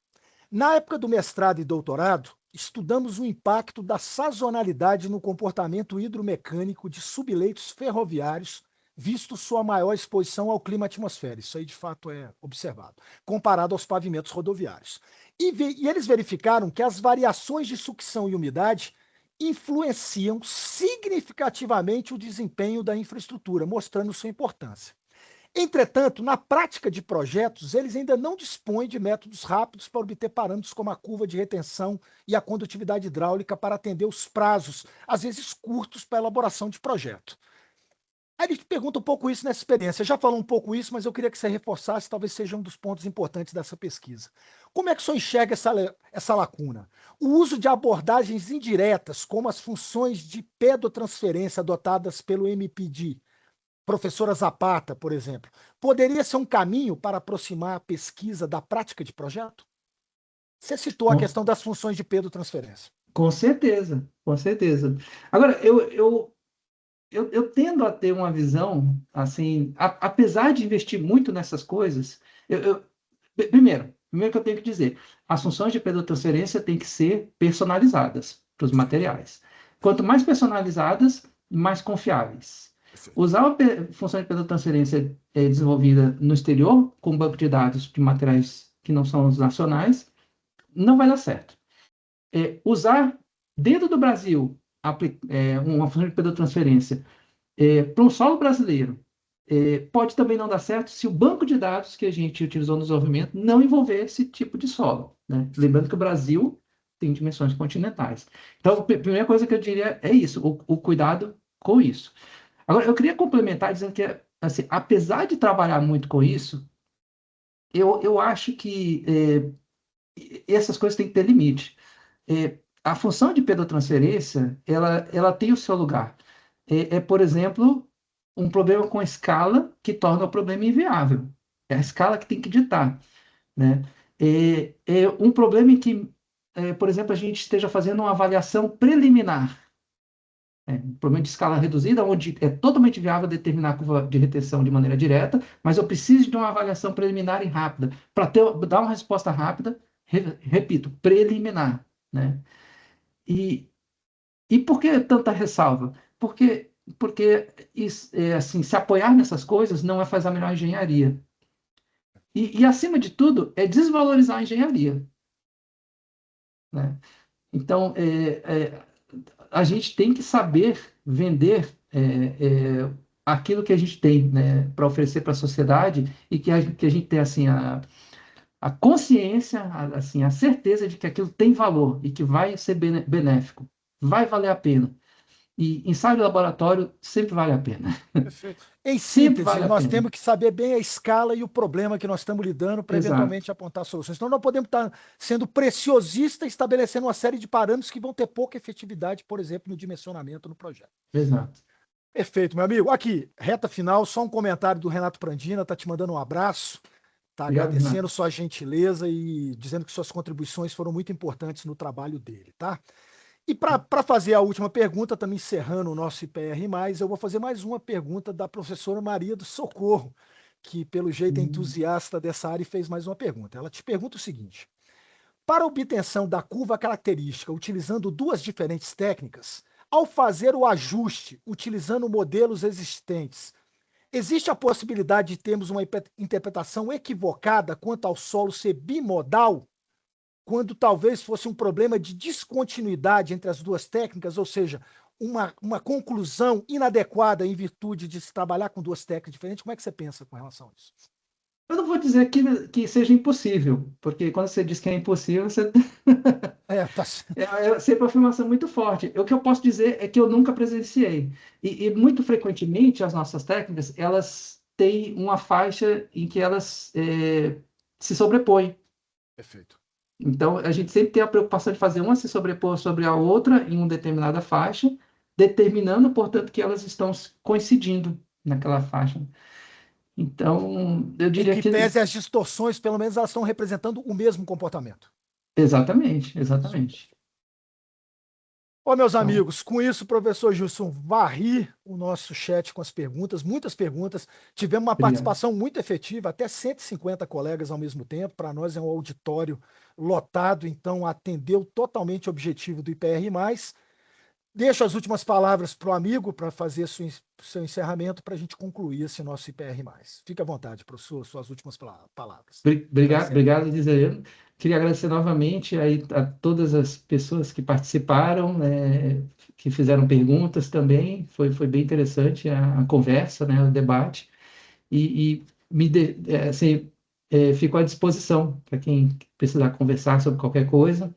Na época do mestrado e doutorado, estudamos o impacto da sazonalidade no comportamento hidromecânico de subleitos ferroviários, visto sua maior exposição ao clima atmosférico. Isso aí, de fato, é observado, comparado aos pavimentos rodoviários. E eles verificaram que as variações de sucção e umidade influenciam significativamente o desempenho da infraestrutura, mostrando sua importância. Entretanto, na prática de projetos, eles ainda não dispõem de métodos rápidos para obter parâmetros como a curva de retenção e a condutividade hidráulica para atender os prazos, às vezes curtos, para a elaboração de projeto. Aí ele te pergunta um pouco isso nessa experiência. Já falou um pouco isso, mas eu queria que você reforçasse, talvez seja um dos pontos importantes dessa pesquisa. Como é que o senhor enxerga essa lacuna? O uso de abordagens indiretas, como as funções de pedotransferência adotadas pelo MPD, professora Zapata, por exemplo, poderia ser um caminho para aproximar a pesquisa da prática de projeto? Você citou a Com, questão das funções de pedotransferência. com certeza, com certeza. Agora, eu tendo a ter uma visão, assim, apesar de investir muito nessas coisas, primeiro que eu tenho que dizer, as funções de pedotransferência têm que ser personalizadas para os materiais. Quanto mais personalizadas, mais confiáveis. Perfeito. Usar a função de pedotransferência desenvolvida no exterior, com banco de dados de materiais que não são os nacionais, não vai dar certo. Usar dentro do Brasil uma função de pedotransferência para um solo brasileiro pode também não dar certo se o banco de dados que a gente utilizou no desenvolvimento não envolver esse tipo de solo, né? Lembrando que o Brasil tem dimensões continentais. Então, a primeira coisa que eu diria é isso, o cuidado com isso. Agora, eu queria complementar dizendo que, assim, apesar de trabalhar muito com isso, eu acho que essas coisas têm que ter limite. A função de pedotransferência, ela tem o seu lugar. Por exemplo, um problema com escala que torna o problema inviável. É a escala que tem que ditar, né? Um problema em que, por exemplo, a gente esteja fazendo uma avaliação preliminar. Um problema de escala reduzida, onde é totalmente viável determinar a curva de retenção de maneira direta, mas eu preciso de uma avaliação preliminar e rápida. Para dar uma resposta rápida, repito, preliminar, né? E, e por que tanta ressalva? Porque assim, se apoiar nessas coisas não é fazer a melhor engenharia. Acima de tudo, é desvalorizar a engenharia, né? Então, a gente tem que saber vender aquilo que a gente tem, né, para oferecer para a sociedade e que a gente tem assim, a consciência, assim, a certeza de que aquilo tem valor e que vai ser benéfico, vai valer a pena. E ensaio de laboratório sempre vale a pena. Perfeito. Em Sempre síntese, vale a nós pena. temos que saber bem a escala e o problema que nós estamos lidando para Exato, eventualmente apontar soluções. Então, não podemos estar sendo preciosistas, estabelecendo uma série de parâmetros que vão ter pouca efetividade, por exemplo, no dimensionamento no projeto. exato. Perfeito, meu amigo. Aqui, reta final, só um comentário do Renato Prandina, tá te mandando um abraço, tá Obrigado, agradecendo Renato. sua gentileza e dizendo que suas contribuições foram muito importantes no trabalho dele, tá? E para fazer a última pergunta, também encerrando o nosso IPR+, eu vou fazer mais uma pergunta da professora Maria do Socorro, que pelo jeito é entusiasta dessa área e fez mais uma pergunta. Ela te pergunta o seguinte: para a obtenção da curva característica utilizando duas diferentes técnicas, ao fazer o ajuste utilizando modelos existentes, existe a possibilidade de termos uma interpretação equivocada quanto ao solo ser bimodal, quando talvez fosse um problema de descontinuidade entre as duas técnicas, ou seja, uma conclusão inadequada em virtude de se trabalhar com duas técnicas diferentes? Como é que você pensa com relação a isso? Eu não vou dizer que seja impossível, porque quando você diz que é impossível, você Tá. é sempre uma afirmação muito forte. O que eu posso dizer é que eu nunca presenciei. E muito frequentemente as nossas técnicas, elas têm uma faixa em que elas se sobrepõem. Perfeito. Então, a gente sempre tem a preocupação de fazer uma se sobrepor sobre a outra em uma determinada faixa, determinando, portanto, que elas estão coincidindo naquela faixa. Então, eu Em diria que que pese as distorções, pelo menos elas estão representando o mesmo comportamento. exatamente, exatamente. Ó, meus Então, amigos, com isso, professor Gilson, varri o nosso chat com as perguntas, muitas perguntas. Tivemos uma obrigado. participação muito efetiva, até 150 colegas ao mesmo tempo. Para nós é um auditório lotado, então atendeu totalmente o objetivo do IPR+. Deixo as últimas palavras para o amigo para fazer seu encerramento para a gente concluir esse nosso IPR+. Fique à vontade, professor, suas últimas palavras. Para Obrigado, encerrar. obrigado, Gisele. Queria agradecer novamente aí a todas as pessoas que participaram, né, que fizeram perguntas também. Foi bem interessante a conversa, né, o debate. E assim, fico à disposição para quem precisar conversar sobre qualquer coisa.